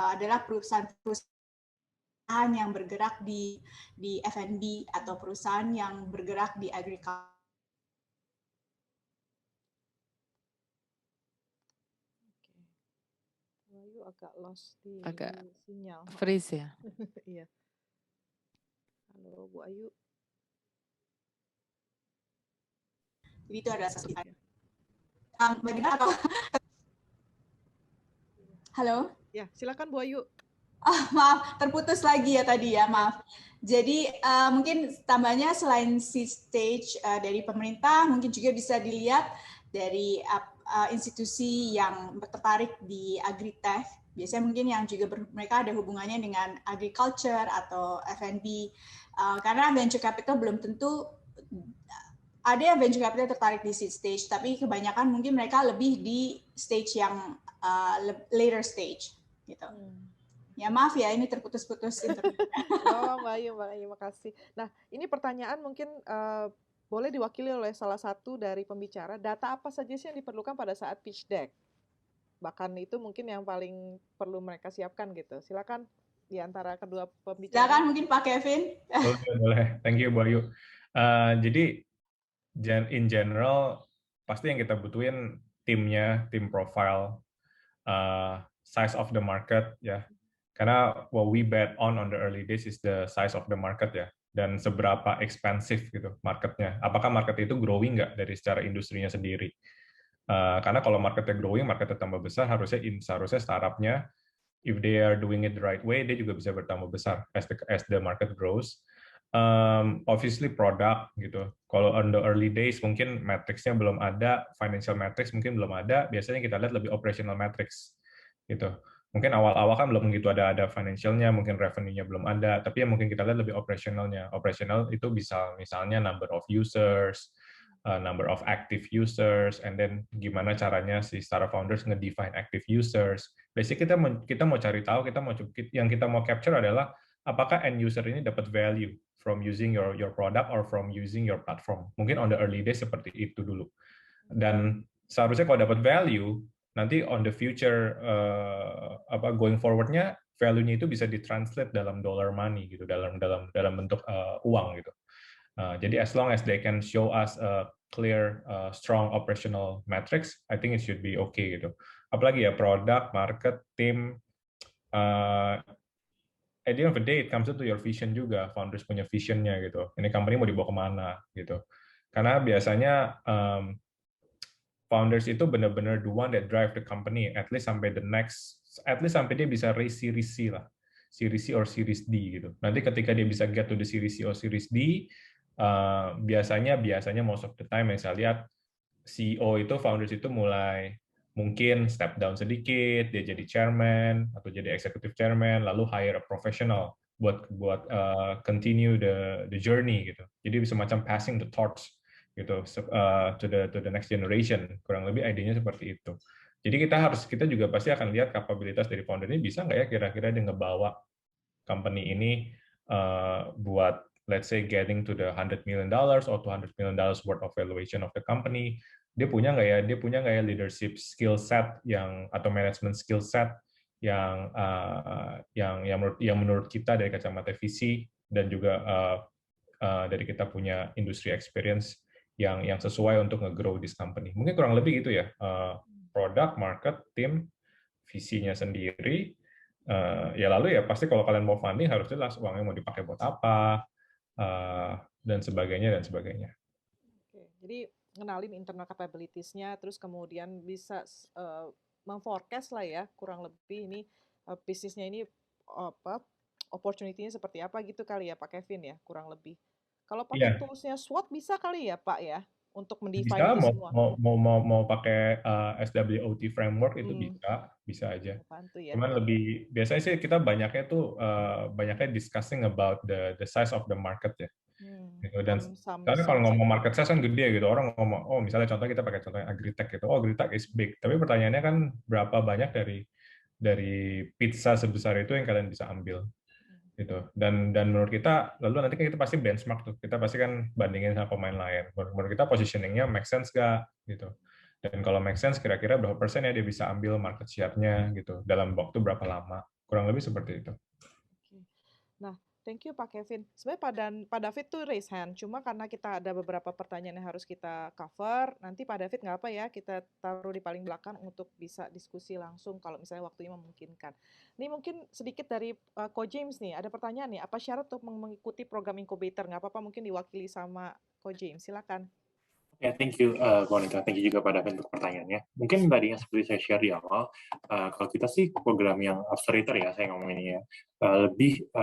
adalah perusahaan yang bergerak di F&B atau perusahaan yang bergerak di agriculture. Agak lost di sinyal. Freeze ya. Iya. Halo Bu Ayu. Jadi itu adalah sesuatu. Bagaimana atau halo? Ya, silakan Bu Ayu. Maaf, terputus lagi ya tadi ya, maaf. Jadi mungkin tambahnya selain seed stage dari pemerintah, mungkin juga bisa dilihat dari institusi yang tertarik di agritech. Biasanya mungkin yang juga mereka ada hubungannya dengan agriculture atau F&B. Karena venture capital belum tentu ada venture capital tertarik di seed stage, tapi kebanyakan mungkin mereka lebih di stage yang later stage gitu. Ya maaf ya, ini terputus-putus internet. Oh, Mbak Ayu, makasih. Nah, ini pertanyaan mungkin boleh diwakili oleh salah satu dari pembicara. Data apa saja sih yang diperlukan pada saat pitch deck? Bahkan itu mungkin yang paling perlu mereka siapkan gitu. Silakan di antara kedua pembicara. Silakan mungkin Pak Kevin. Boleh. Thank you Bu Ayu. Jadi in general pasti yang kita butuhin timnya, tim profile, size of the market ya. Karena what we bet on the early days is the size of the market ya, dan seberapa expensive gitu marketnya. Apakah market itu growing nggak dari secara industrinya sendiri? Karena kalau marketnya growing, marketnya tambah besar, seharusnya startupnya, if they are doing it the right way, dia juga bisa bertambah besar as the market grows. Obviously product gitu. Kalau on the early days mungkin metrics-nya belum ada, financial metrics mungkin belum ada. Biasanya kita lihat lebih operational metrics gitu. Mungkin awal-awal kan belum begitu ada financial-nya, mungkin revenue-nya belum ada, tapi yang mungkin kita lihat lebih operational-nya. Operational itu bisa misalnya number of users, number of active users, and then gimana caranya si startup founders nge-define active users. Basically kita mau cari tahu, yang kita mau capture adalah apakah end user ini dapat value from using your product or from using your platform. Mungkin on the early days seperti itu dulu. Dan seharusnya kalau dapat value, nanti on the future going forward-nya value-nya itu bisa ditranslate dalam dollar money gitu, dalam bentuk uang gitu. Jadi as long as they can show us a clear, strong operational metrics, I think it should be okay gitu. Apalagi ya product, market, team. At the end of the day, it comes to your vision juga. Founders punya visionnya gitu. Ini company mau dibawa kemana gitu. Karena biasanya founders itu benar-benar the one that drive the company at least sampai dia bisa raise Series C lah, Series C or Series D gitu. Nanti ketika dia bisa get to the Series C or Series D, biasanya most of the time yang saya lihat CEO itu, founders itu mulai mungkin step down sedikit, dia jadi chairman atau jadi executive chairman, lalu hire a professional buat continue the journey gitu. Jadi semacam passing the torch gitu to the next generation. Kurang lebih idenya seperti itu. Jadi kita juga pasti akan lihat kapabilitas dari founder ini bisa nggak ya kira-kira dia ngebawa company ini buat let's say getting to the $100 million or $200 million worth of valuation of the company. Dia punya nggak ya leadership skill set atau management skill set yang menurut kita dari kacamata visi dan juga dari kita punya industry experience yang sesuai untuk nge-grow this company. Mungkin kurang lebih gitu ya. Product, market, tim, visinya sendiri. Ya lalu ya pasti kalau kalian mau funding harus jelas uangnya mau dipakai buat apa dan sebagainya. Oke, jadi ngenalin internal capabilities-nya, terus kemudian bisa memforecast lah ya, kurang lebih ini bisnisnya ini opportunity-nya seperti apa gitu kali ya Pak Kevin ya, kurang lebih. Kalau pakai Iya. tools-nya SWOT bisa kali ya Pak ya, untuk mendefine Bisa itu semua. mau pakai SWOT framework itu bisa aja. Bantu ya. Cuman biasanya sih kita banyaknya discussing about the size of the market ya. Gitu. Dan karena kalau ngomong market size kan gede gitu, orang ngomong, oh misalnya kita pakai contoh agritech gitu, oh agritech is big, tapi pertanyaannya kan berapa banyak dari pizza sebesar itu yang kalian bisa ambil gitu. Dan menurut kita lalu nanti kita pasti benchmark tuh, kita pasti kan bandingin sama pemain lain, menurut kita positioningnya make sense gak gitu, dan kalau make sense kira-kira berapa persen ya dia bisa ambil market share-nya gitu dalam waktu berapa lama, kurang lebih seperti itu. Nah, thank you Pak Kevin. Sebenarnya Pak David tuh raise hand, cuma karena kita ada beberapa pertanyaan yang harus kita cover, nanti Pak David nggak apa ya, kita taruh di paling belakang untuk bisa diskusi langsung kalau misalnya waktunya memungkinkan. Ini mungkin sedikit dari Ko James nih, ada pertanyaan nih, apa syarat untuk mengikuti program incubator? Nggak apa-apa mungkin diwakili sama Ko James, silakan. Ya, thank you, Bu Anita. Thank you juga Pak David untuk pertanyaannya. Mungkin tadi yang seperti saya share di awal, kalau kita sih program yang accelerator ya, saya ngomongin ya,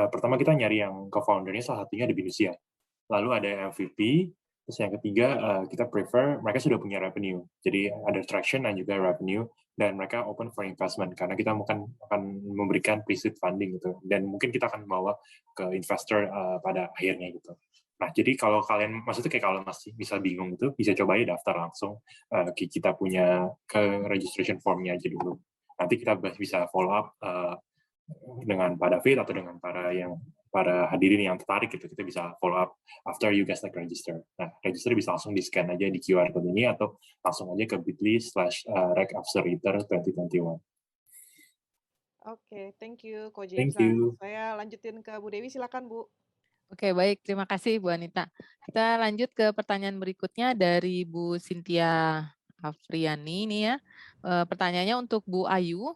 pertama kita nyari yang co-foundernya salah satunya di Binus ya. Lalu ada MVP, terus yang ketiga kita prefer mereka sudah punya revenue. Jadi ada traction dan juga revenue, dan mereka open for investment, karena kita akan memberikan pre-seed funding gitu, dan mungkin kita akan bawa ke investor pada akhirnya gitu. Nah, jadi kalau kalian, maksudnya kayak kalau masih bisa bingung itu, bisa coba ya daftar langsung. Kita punya ke registration form-nya aja dulu. Nanti kita bisa follow up dengan Pak David atau dengan para hadirin yang tertarik gitu. Kita bisa follow up after you guys register. Nah, register bisa langsung di-scan aja di QR code ini atau langsung aja ke bit.ly/RegAccelerator2021. Oke, thank you Ko James. Thank you. Saya lanjutin ke Bu Dewi, silakan Bu. Oke, baik. Terima kasih, Bu Anita. Kita lanjut ke pertanyaan berikutnya dari Bu Cynthia Afriani ini ya. Pertanyaannya untuk Bu Ayu.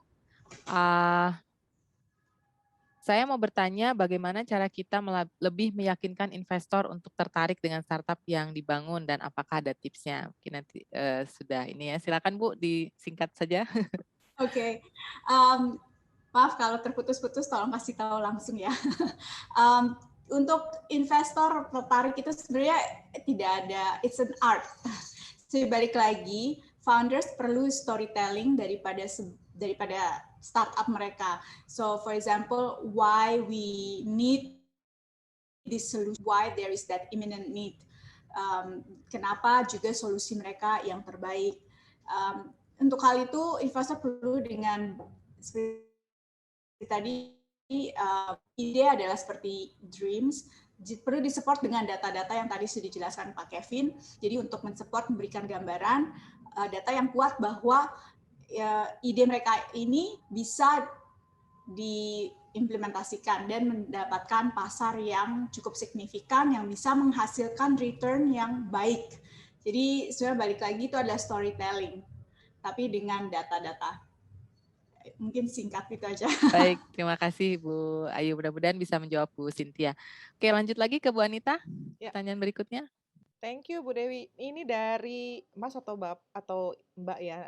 Saya mau bertanya bagaimana cara kita lebih meyakinkan investor untuk tertarik dengan startup yang dibangun dan apakah ada tipsnya? Mungkin nanti sudah ini ya. Silakan Bu, disingkat saja. Oke. Maaf kalau terputus-putus, tolong kasih tahu langsung ya. Untuk investor tertarik itu sebenarnya tidak ada, it's an art. So, balik lagi, founders perlu storytelling daripada startup mereka. So, for example, why we need this solution, why there is that imminent need. Kenapa juga solusi mereka yang terbaik. Untuk hal itu, investor perlu dengan seperti tadi, ide adalah seperti dreams, perlu disupport dengan data-data yang tadi sudah dijelaskan Pak Kevin. Jadi untuk mensupport, memberikan gambaran data yang kuat bahwa ide mereka ini bisa diimplementasikan dan mendapatkan pasar yang cukup signifikan, yang bisa menghasilkan return yang baik. Jadi sebenarnya balik lagi itu adalah storytelling, tapi dengan data-data. Mungkin singkat itu aja. Baik, terima kasih Bu Ayu. Mudah-mudahan bisa menjawab Bu Cynthia. Oke, lanjut lagi ke Bu Anita. Pertanyaan berikutnya. Thank you Bu Dewi. Ini dari Mas atau atau Mbak ya,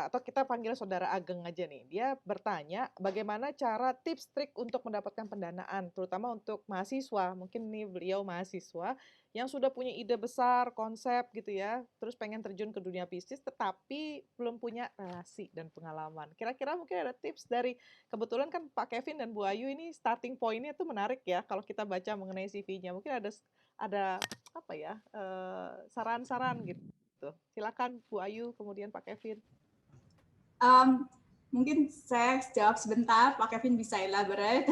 atau kita panggil Saudara Ageng aja nih. Dia bertanya bagaimana cara tips trik untuk mendapatkan pendanaan, terutama untuk mahasiswa. Mungkin nih beliau mahasiswa yang sudah punya ide besar, konsep gitu ya, terus pengen terjun ke dunia bisnis, tetapi belum punya relasi dan pengalaman. Kira-kira mungkin ada tips dari, kebetulan kan Pak Kevin dan Bu Ayu ini starting point-nya tuh menarik ya, kalau kita baca mengenai CV-nya. Mungkin ada apa ya, saran-saran gitu. Silakan Bu Ayu, kemudian Pak Kevin. Mungkin saya jawab sebentar, Pak Kevin bisa elaborate.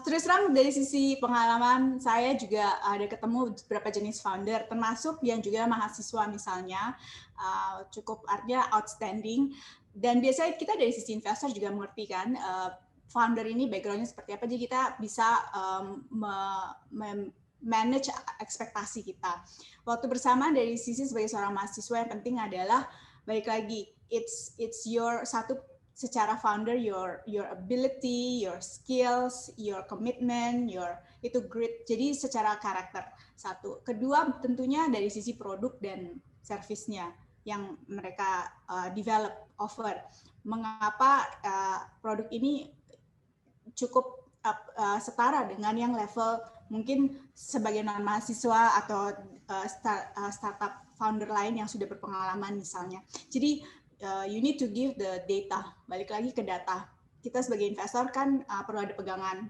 Terus terang dari sisi pengalaman, saya juga ada ketemu beberapa jenis founder, termasuk yang juga mahasiswa misalnya, cukup artinya outstanding. Dan biasanya kita dari sisi investor juga mengerti kan, founder ini background-nya seperti apa, jadi kita bisa manage ekspektasi kita. Waktu bersama dari sisi sebagai seorang mahasiswa yang penting adalah balik lagi, it's your satu secara founder, your ability, your skills, your commitment, itu grit. Jadi secara karakter satu. Kedua tentunya dari sisi produk dan servisnya yang mereka develop, offer. Mengapa produk ini cukup setara dengan yang level mungkin sebagai non mahasiswa atau startup founder lain yang sudah berpengalaman misalnya. Jadi you need to give the data. Balik lagi ke data. Kita sebagai investor kan perlu ada pegangan.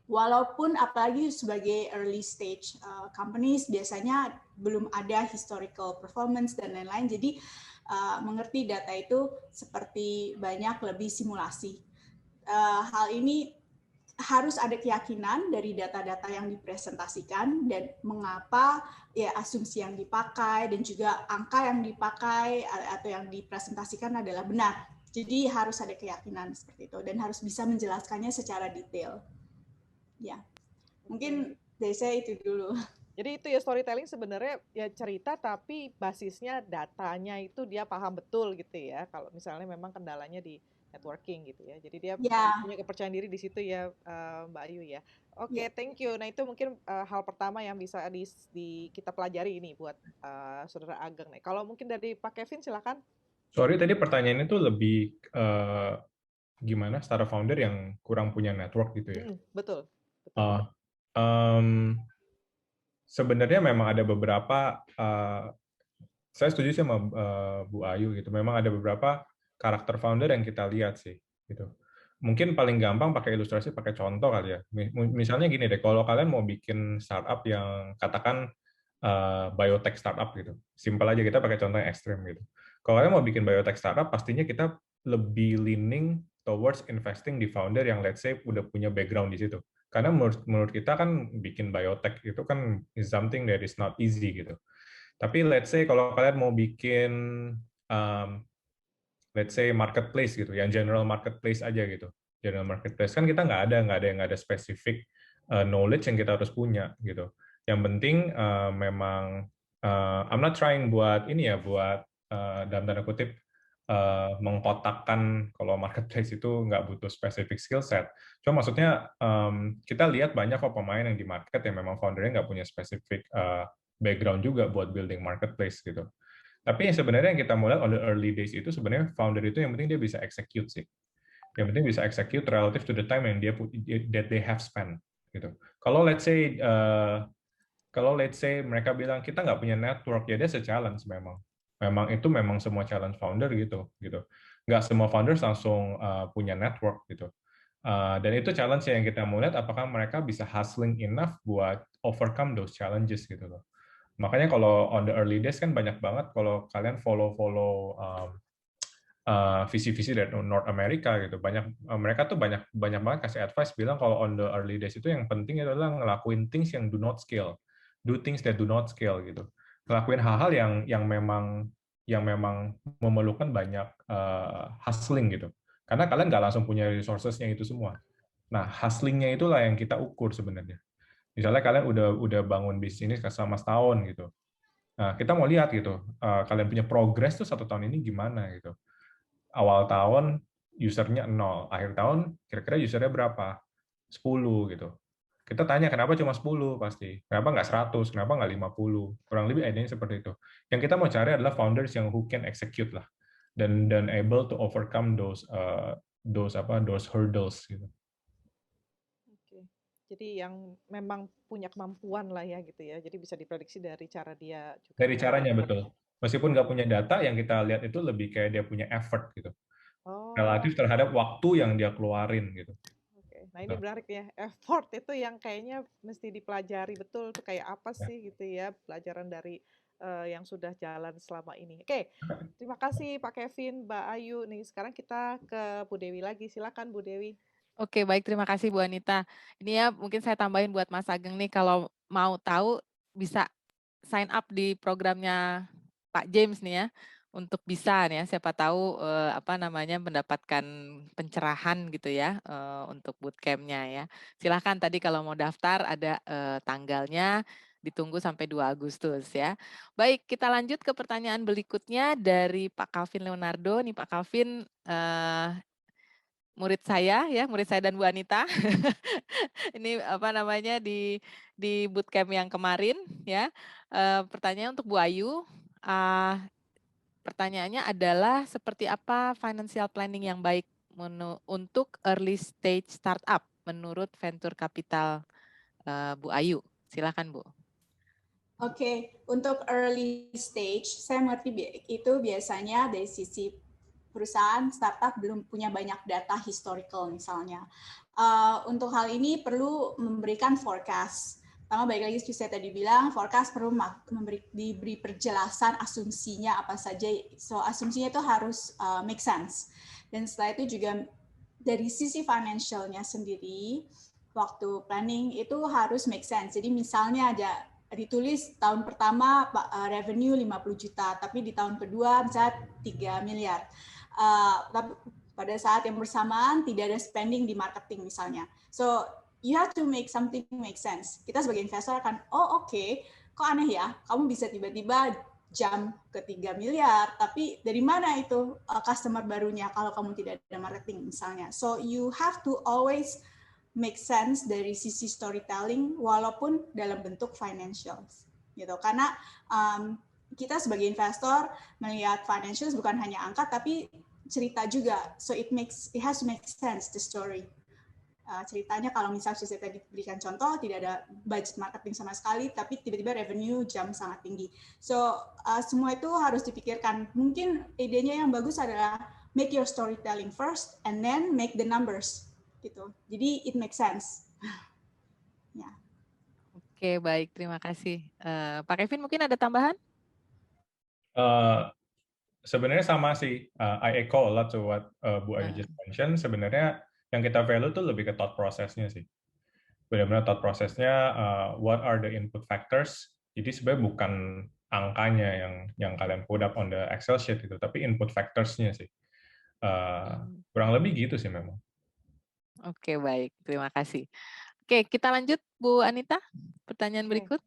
Walaupun apalagi sebagai early stage companies biasanya belum ada historical performance dan lain-lain. Jadi mengerti data itu seperti banyak lebih simulasi. Hal ini harus ada keyakinan dari data-data yang dipresentasikan dan mengapa ya asumsi yang dipakai dan juga angka yang dipakai atau yang dipresentasikan adalah benar. Jadi harus ada keyakinan seperti itu dan harus bisa menjelaskannya secara detail. Ya, mungkin dari saya itu dulu. Jadi itu ya, storytelling sebenarnya ya cerita tapi basisnya datanya itu dia paham betul gitu ya. Kalau misalnya memang kendalanya di networking gitu ya. Jadi dia punya kepercayaan diri di situ ya, Mbak Ayu ya. Oke, thank you. Nah itu mungkin hal pertama yang bisa kita pelajari ini buat Saudara Ageng nih. Kalau mungkin dari Pak Kevin silakan. Sorry, tadi pertanyaannya tuh lebih gimana startup founder yang kurang punya network gitu ya? Betul. Sebenarnya memang ada beberapa, saya setuju sama Bu Ayu gitu. Memang ada beberapa karakter founder yang kita lihat sih, gitu. Mungkin paling gampang pakai ilustrasi, pakai contoh kali ya. Misalnya gini deh, kalau kalian mau bikin startup yang katakan biotech startup gitu, simpel aja kita pakai contoh yang ekstrim gitu. Kalau kalian mau bikin biotech startup, pastinya kita lebih leaning towards investing di founder yang let's say udah punya background di situ. Karena menurut kita kan bikin biotech itu kan is something that is not easy gitu. Tapi let's say kalau kalian mau bikin let's say marketplace gitu, yang general marketplace aja gitu. General marketplace kan kita nggak ada specific knowledge yang kita harus punya gitu. Yang penting memang I'm not trying buat ini ya, buat dalam tanda kutip mengkotakkan kalau marketplace itu nggak butuh specific skill set. Cuma maksudnya kita lihat banyak kok pemain yang di market yang memang foundernya nggak punya specific background juga buat building marketplace gitu. Tapi yang sebenarnya yang kita mulai on the early days itu sebenarnya founder itu yang penting dia bisa execute sih. Yang penting bisa execute relative to the time yang that they have spent gitu. Kalau let's say mereka bilang kita nggak punya network, ya that's a challenge memang. Itu memang semua challenge founder gitu. Nggak semua founders langsung punya network gitu. Dan itu challenge yang kita mau lihat apakah mereka bisa hustling enough buat overcome those challenges gitu loh. Makanya kalau on the early days kan banyak banget kalau kalian follow visi-visi dari North America gitu. Mereka tuh banyak banget kasih advice bilang kalau on the early days itu yang penting adalah ngelakuin things yang do not scale. Do things that do not scale gitu. Ngelakuin hal-hal yang memang memerlukan banyak hustling gitu. Karena kalian nggak langsung punya resources-nya itu semua. Nah, hustlingnya itulah yang kita ukur sebenarnya. Misalnya kalian udah bangun bisnis selama setahun gitu. Nah, kita mau lihat gitu, kalian punya progress tuh 1 tahun ini gimana gitu. Awal tahun usernya 0, akhir tahun kira-kira usernya berapa? 10 gitu. Kita tanya kenapa cuma 10 pasti, kenapa nggak 100, kenapa nggak 50, kurang lebih idenya seperti itu. Yang kita mau cari adalah founders yang who can execute lah, dan able to overcome those hurdles gitu. Oke. Jadi yang memang punya kemampuan lah ya gitu ya. Jadi bisa diprediksi dari cara dia juga Dari caranya mengembangkan. betul. Meskipun nggak punya data, yang kita lihat itu lebih kayak dia punya effort gitu, Oh, relatif terhadap waktu yang dia keluarin gitu. oke. Nah ini menarik ya. Effort itu yang kayaknya mesti dipelajari betul tuh kayak apa sih gitu ya pelajaran dari yang sudah jalan selama ini. Oke, terima kasih Pak Kevin, Mbak Ayu. Nih sekarang kita ke Bu Dewi lagi. Silakan Bu Dewi. Oke, baik, terima kasih Bu Anita. Ini ya mungkin saya tambahin buat Mas Ageng nih, kalau mau tahu bisa sign up di programnya Pak James nih ya, untuk bisa nih ya, siapa tahu mendapatkan pencerahan gitu ya untuk bootcamp-nya ya. Silahkan tadi kalau mau daftar ada tanggalnya, ditunggu sampai 2 Agustus ya. Baik, kita lanjut ke pertanyaan berikutnya dari Pak Calvin Leonardo. Nih Pak Calvin, murid saya dan Bu Anita. Ini di bootcamp yang kemarin ya. Pertanyaan untuk Bu Ayu. Pertanyaannya adalah seperti apa financial planning yang baik untuk early stage startup menurut venture capital Bu Ayu. Silakan Bu. Oke, untuk early stage, saya mengerti itu biasanya dari sisi perusahaan startup belum punya banyak data historical misalnya. Untuk hal ini perlu memberikan forecast. Pertama, balik lagi seperti saya tadi bilang, forecast perlu diberi perjelasan asumsinya apa saja. So asumsinya itu harus make sense. Dan setelah itu juga dari sisi financialnya sendiri, waktu planning itu harus make sense. Jadi misalnya aja ditulis tahun pertama revenue 50 juta, tapi di tahun kedua misalnya 3 miliar. Tapi pada saat yang bersamaan tidak ada spending di marketing misalnya. So you have to make something make sense. Kita sebagai investor akan, oke, kok aneh ya, kamu bisa tiba-tiba jump ke 3 miliar, tapi dari mana itu customer barunya kalau kamu tidak ada marketing misalnya. So you have to always make sense dari sisi storytelling walaupun dalam bentuk financials gitu. Karena kita sebagai investor melihat financials bukan hanya angka tapi cerita juga. So it has to make sense the story. Ceritanya kalau misalnya saya tadi berikan contoh, tidak ada budget marketing sama sekali, tapi tiba-tiba revenue jump sangat tinggi. So semua itu harus dipikirkan. Mungkin idenya yang bagus adalah make your storytelling first and then make the numbers gitu. Jadi it makes sense. Ya. Oke, baik, terima kasih. Pak Kevin mungkin ada tambahan? Sebenarnya sama sih. I echo a lot to what Bu Ayu just mentioned. Sebenarnya yang kita value tuh lebih ke thought process-nya sih. Benar-benar thought process-nya, what are the input factors. Jadi sebenarnya bukan angkanya yang kalian put up on the Excel sheet itu, tapi input factors-nya sih. Kurang lebih gitu sih memang. Oke, baik. Terima kasih. Oke, kita lanjut Bu Anita. Pertanyaan berikut.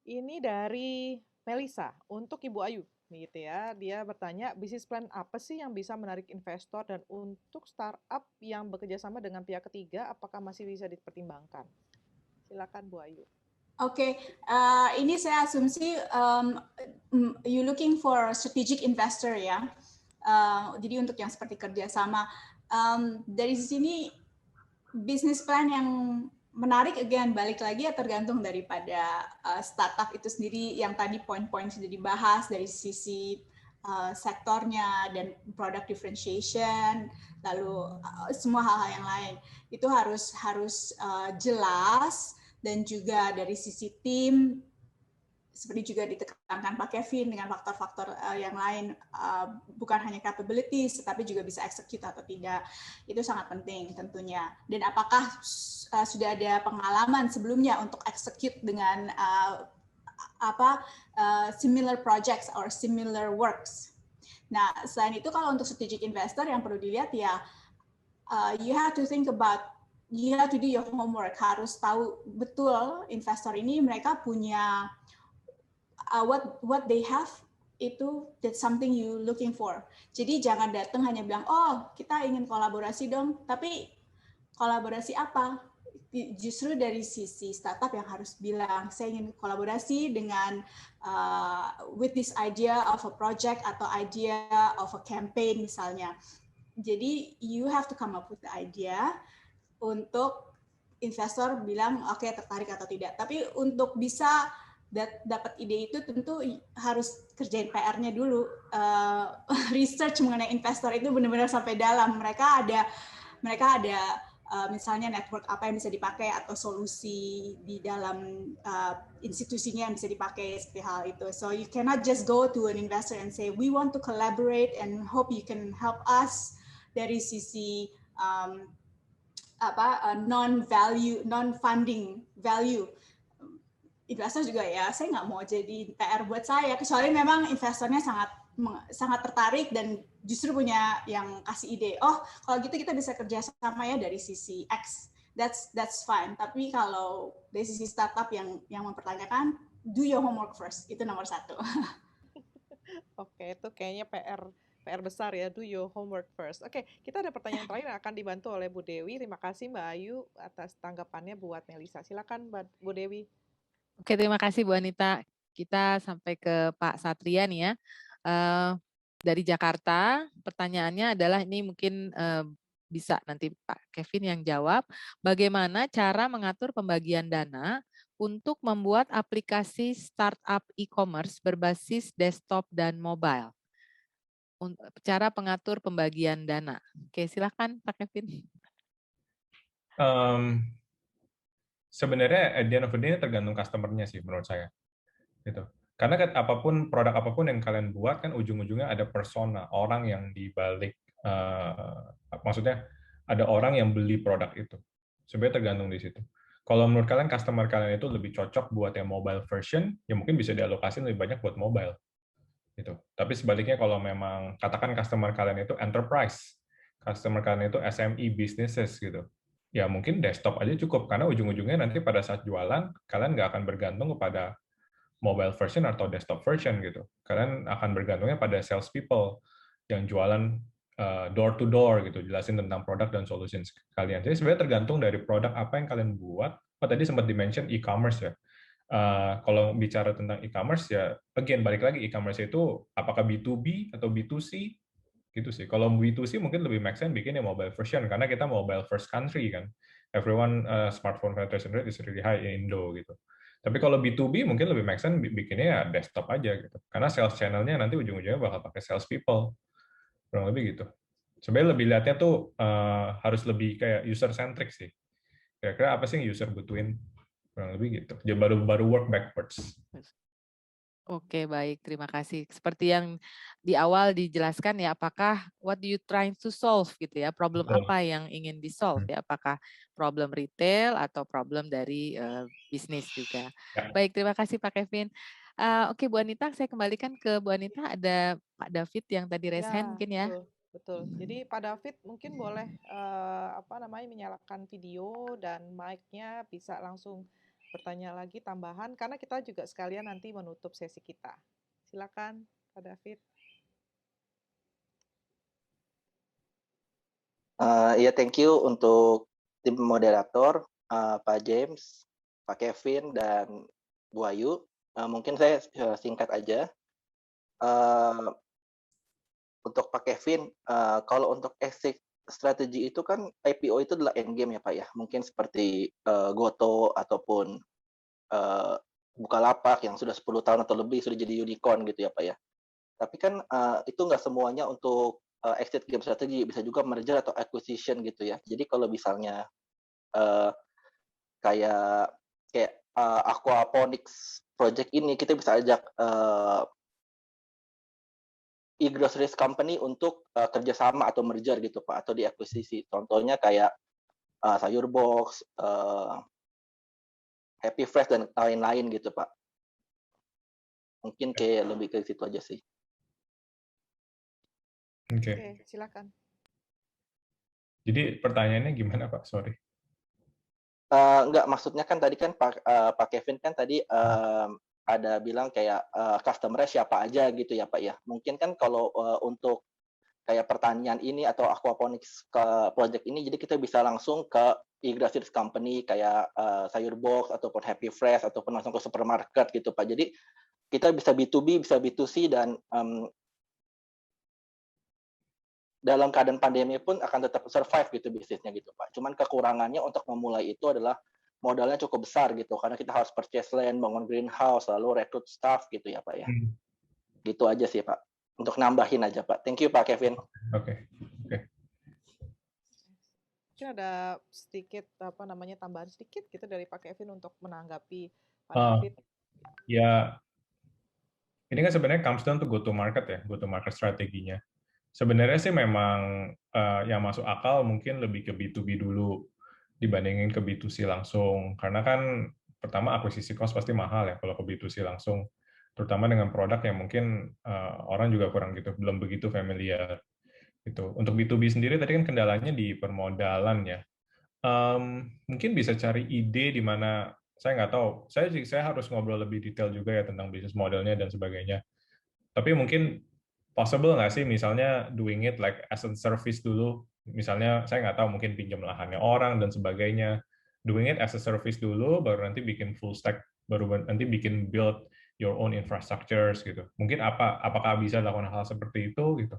Ini dari Melisa untuk Ibu Ayu. Gitu ya, dia bertanya bisnis plan apa sih yang bisa menarik investor dan untuk startup yang bekerja sama dengan pihak ketiga apakah masih bisa dipertimbangkan? Silakan Bu Ayu. Oke, ini saya asumsi you looking for strategic investor ya. Jadi untuk yang seperti kerjasama dari sini bisnis plan yang menarik again balik lagi ya tergantung daripada startup itu sendiri yang tadi poin-poin sudah dibahas dari sisi sektornya dan product differentiation lalu semua hal-hal yang lain itu harus jelas dan juga dari sisi tim seperti juga ditekankan Pak Kevin dengan faktor-faktor yang lain bukan hanya capabilities tetapi juga bisa execute atau tidak itu sangat penting tentunya dan apakah sudah ada pengalaman sebelumnya untuk execute dengan similar projects or similar works. Nah selain itu kalau untuk strategic investor yang perlu dilihat ya you have to think about you have to do your homework harus tahu betul investor ini mereka punya what they have itu that's something you looking for. Jadi jangan datang hanya bilang, oh kita ingin kolaborasi dong, tapi kolaborasi apa? justru dari sisi startup yang harus bilang saya ingin kolaborasi dengan with this idea of a project atau idea of a campaign misalnya. Jadi you have to come up with the idea untuk investor bilang oke, tertarik atau tidak. Tapi untuk bisa dapat ide itu tentu harus kerjain PR-nya dulu. Research mengenai investor itu benar-benar sampai dalam. Mereka ada misalnya network apa yang bisa dipakai atau solusi di dalam institusinya yang bisa dipakai seperti hal itu. So you cannot just go to an investor and say we want to collaborate and hope you can help us dari sisi non-funding value. Investor juga ya, saya nggak mau jadi PR buat saya, kecuali memang investornya sangat tertarik dan justru punya yang kasih ide. Oh, kalau gitu kita bisa kerja sama ya dari sisi X. That's fine. Tapi kalau dari sisi startup yang mempertanyakan, do your homework first. Itu nomor 1. Oke, itu kayaknya PR besar ya, do your homework first. Oke, kita ada pertanyaan terakhir yang akan dibantu oleh Bu Dewi. Terima kasih Mbak Ayu atas tanggapannya buat Melisa. Silakan Bu Dewi. Oke, terima kasih Bu Anita. Kita sampai ke Pak Satria nih ya. Dari Jakarta, pertanyaannya adalah ini mungkin bisa nanti Pak Kevin yang jawab. Bagaimana cara mengatur pembagian dana untuk membuat aplikasi startup e-commerce berbasis desktop dan mobile? Cara pengatur pembagian dana. Oke, silakan Pak Kevin. Sebenarnya at the end of the day tergantung customer-nya sih menurut saya. Gitu. Karena kan produk apapun yang kalian buat kan ujung-ujungnya ada persona, orang yang dibalik, maksudnya ada orang yang beli produk itu. Sebenarnya tergantung di situ. Kalau menurut kalian customer kalian itu lebih cocok buat yang mobile version, ya mungkin bisa dialokasi lebih banyak buat mobile. Gitu. Tapi sebaliknya kalau memang katakan customer kalian itu enterprise, customer kalian itu SME businesses gitu, ya mungkin desktop aja cukup karena ujung-ujungnya nanti pada saat jualan kalian nggak akan bergantung kepada mobile version atau desktop version gitu. Kalian akan bergantungnya pada sales people yang jualan door to door gitu, jelasin tentang produk dan solutions kalian. Jadi sebenarnya tergantung dari produk apa yang kalian buat. Oh, tadi sempat di-mention e-commerce ya. Kalau bicara tentang e-commerce ya, again balik lagi e-commerce itu apakah B2B atau B2C gitu sih. Kalau B2C mungkin lebih make sense bikin yang mobile version karena kita mobile first country kan. Everyone smartphone penetration rate is really high in Indo gitu. Tapi kalau B2B mungkin lebih make sense bikinnya ya desktop aja gitu. Karena sales channel-nya nanti ujung-ujungnya bakal pakai sales people. Kurang lebih gitu. Sebenarnya lebih lihatnya tuh harus lebih kayak user centric sih. Kira-kira apa sih yang user butuhin? Kurang lebih gitu. Jadi baru work backwards. Oke, baik. Terima kasih. Seperti yang di awal dijelaskan ya, apakah what do you trying to solve gitu ya, problem apa yang ingin di-solve ya, apakah problem retail atau problem dari bisnis juga. Ya. Baik, terima kasih Pak Kevin. Oke, Bu Anita, saya kembalikan ke Bu Anita. Ada Pak David yang tadi raise hand mungkin ya. Betul. Jadi Pak David mungkin boleh menyalakan video dan mic-nya bisa langsung bertanya lagi tambahan karena kita juga sekalian nanti menutup sesi kita. Silakan Pak David. Ya, thank you untuk tim moderator, Pak James, Pak Kevin, dan Bu Ayu. Mungkin saya singkat aja. Untuk Pak Kevin, kalau untuk exit strategi itu kan IPO itu adalah endgame ya Pak ya. Mungkin seperti Goto ataupun Bukalapak yang sudah 10 tahun atau lebih sudah jadi unicorn gitu ya Pak ya. Tapi kan itu nggak semuanya untuk exit game strategi, bisa juga merger atau acquisition gitu ya. Jadi kalau misalnya kayak aquaponics project ini kita bisa ajak e-groceries company untuk kerjasama atau merger gitu Pak, atau diakuisisi. Contohnya kayak Sayur Box, Happy Fresh dan lain-lain gitu Pak. Mungkin kayak lebih ke situ aja sih. Oke. Silakan. Jadi pertanyaannya gimana Pak? Sorry. Enggak, maksudnya kan tadi kan Pak Kevin kan tadi ada bilang kayak customer-nya siapa aja gitu ya Pak ya. Mungkin kan kalau untuk kayak pertanian ini atau aquaponics ke project ini, jadi kita bisa langsung ke e-groceries company kayak sayur box ataupun Happy Fresh ataupun langsung ke supermarket gitu Pak. Jadi kita bisa B2B, bisa B2C, dan dalam keadaan pandemi pun akan tetap survive gitu bisnisnya gitu Pak. Cuman kekurangannya untuk memulai itu adalah modalnya cukup besar gitu, karena kita harus purchase land, bangun greenhouse, lalu rekrut staff gitu ya Pak ya. Gitu aja sih Pak. Untuk nambahin aja Pak. Thank you Pak Kevin. Oke. Mungkin ada sedikit tambahan sedikit gitu dari Pak Kevin untuk menanggapi Pak Ah, David. Ya, ini kan sebenarnya comes down to go to market ya, go to market strateginya. Sebenarnya sih memang yang masuk akal mungkin lebih ke B2B dulu dibandingin ke B2C langsung. Karena kan pertama akuisisi cost pasti mahal ya kalau ke B2C langsung. Terutama dengan produk yang mungkin orang juga kurang gitu, belum begitu familiar. Gitu. Untuk B2B sendiri tadi kan kendalanya di permodalan ya. Mungkin bisa cari ide di mana, saya nggak tahu, saya harus ngobrol lebih detail juga ya tentang bisnis modelnya dan sebagainya. Tapi mungkin possible nggak sih misalnya doing it like as a service dulu, misalnya saya nggak tahu mungkin pinjam lahannya orang dan sebagainya, doing it as a service dulu, baru nanti bikin full stack, baru nanti bikin build your own infrastructures gitu. Mungkin apakah bisa lakukan hal seperti itu gitu.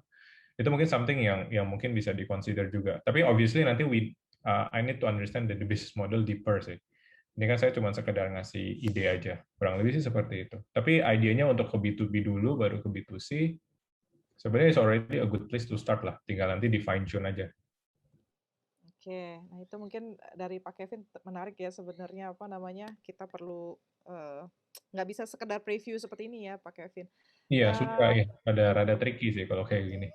Itu mungkin something yang mungkin bisa di-consider juga. Tapi obviously nanti I need to understand the business model deeper sih. Ini kan saya cuma sekedar ngasih ide aja. Kurang lebih sih seperti itu. Tapi idenya untuk ke B2B dulu, baru ke B2C, sebenarnya it's already a good place to start lah. Tinggal nanti di fine tune aja. Oke, nah itu mungkin dari Pak Kevin menarik ya sebenarnya kita perlu nggak bisa sekedar preview seperti ini ya Pak Kevin. Iya, suka ya. Rada tricky sih kalau kayak gini.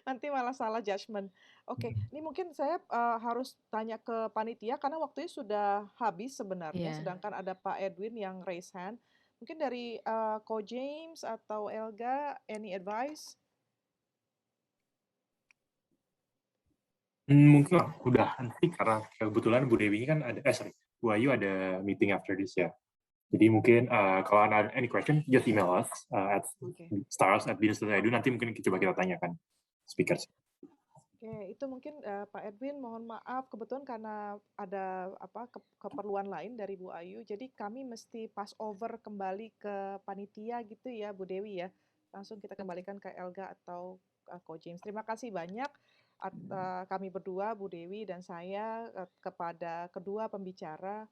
Nanti malah salah judgement. Oke, ini mungkin saya harus tanya ke panitia karena waktunya sudah habis sebenarnya, sedangkan ada Pak Edwin yang raise hand. Mungkin dari Ko James atau Elga, any advice? Mungkin udah nanti karena kebetulan Bu Dewi kan ada, Bu Ayu ada meeting after this ya. Jadi mungkin kalau ada any question, just email us at stars@binus.edu, nanti mungkin coba kita tanyakan speakers. Oke, itu mungkin Pak Edwin, mohon maaf kebetulan karena ada keperluan lain dari Bu Ayu, jadi kami mesti pass over kembali ke panitia gitu ya Bu Dewi ya. Langsung kita kembalikan ke Elga atau Ko James. Terima kasih banyak kami berdua, Bu Dewi dan saya, kepada kedua pembicara.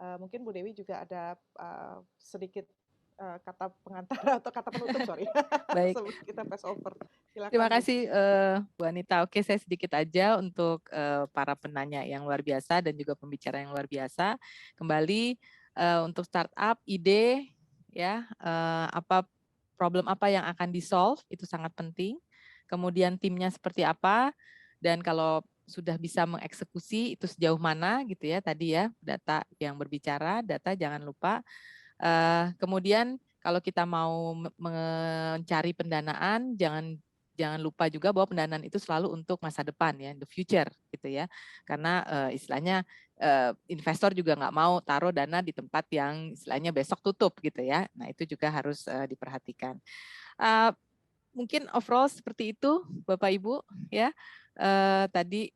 Mungkin Bu Dewi juga ada sedikit kata pengantar atau kata penutup, sorry. Baik. Sebelum kita pass over. Silakan, Terima Bu. kasih Bu Anita. Oke, saya sedikit aja untuk para penanya yang luar biasa dan juga pembicara yang luar biasa. Kembali untuk startup, ide, ya, problem apa yang akan di-solve, itu sangat penting. Kemudian timnya seperti apa, dan kalau sudah bisa mengeksekusi itu sejauh mana gitu ya tadi ya, data yang berbicara, data jangan lupa. Kemudian kalau kita mau mencari pendanaan, jangan lupa juga bahwa pendanaan itu selalu untuk masa depan ya, the future gitu ya. Karena istilahnya investor juga nggak mau taruh dana di tempat yang istilahnya besok tutup gitu ya. Nah itu juga harus diperhatikan. Mungkin overall seperti itu Bapak Ibu ya. Tadi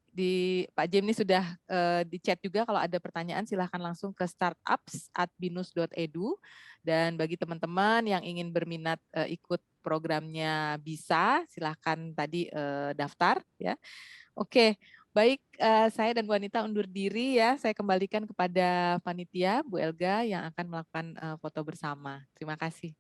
Pak James ini sudah di chat juga, kalau ada pertanyaan silahkan langsung ke startups@binus.edu, dan bagi teman-teman yang ingin berminat ikut programnya bisa silahkan tadi daftar ya. Oke, baik, saya dan Bu Anita undur diri ya. Saya kembalikan kepada panitia Bu Elga yang akan melakukan foto bersama. Terima kasih.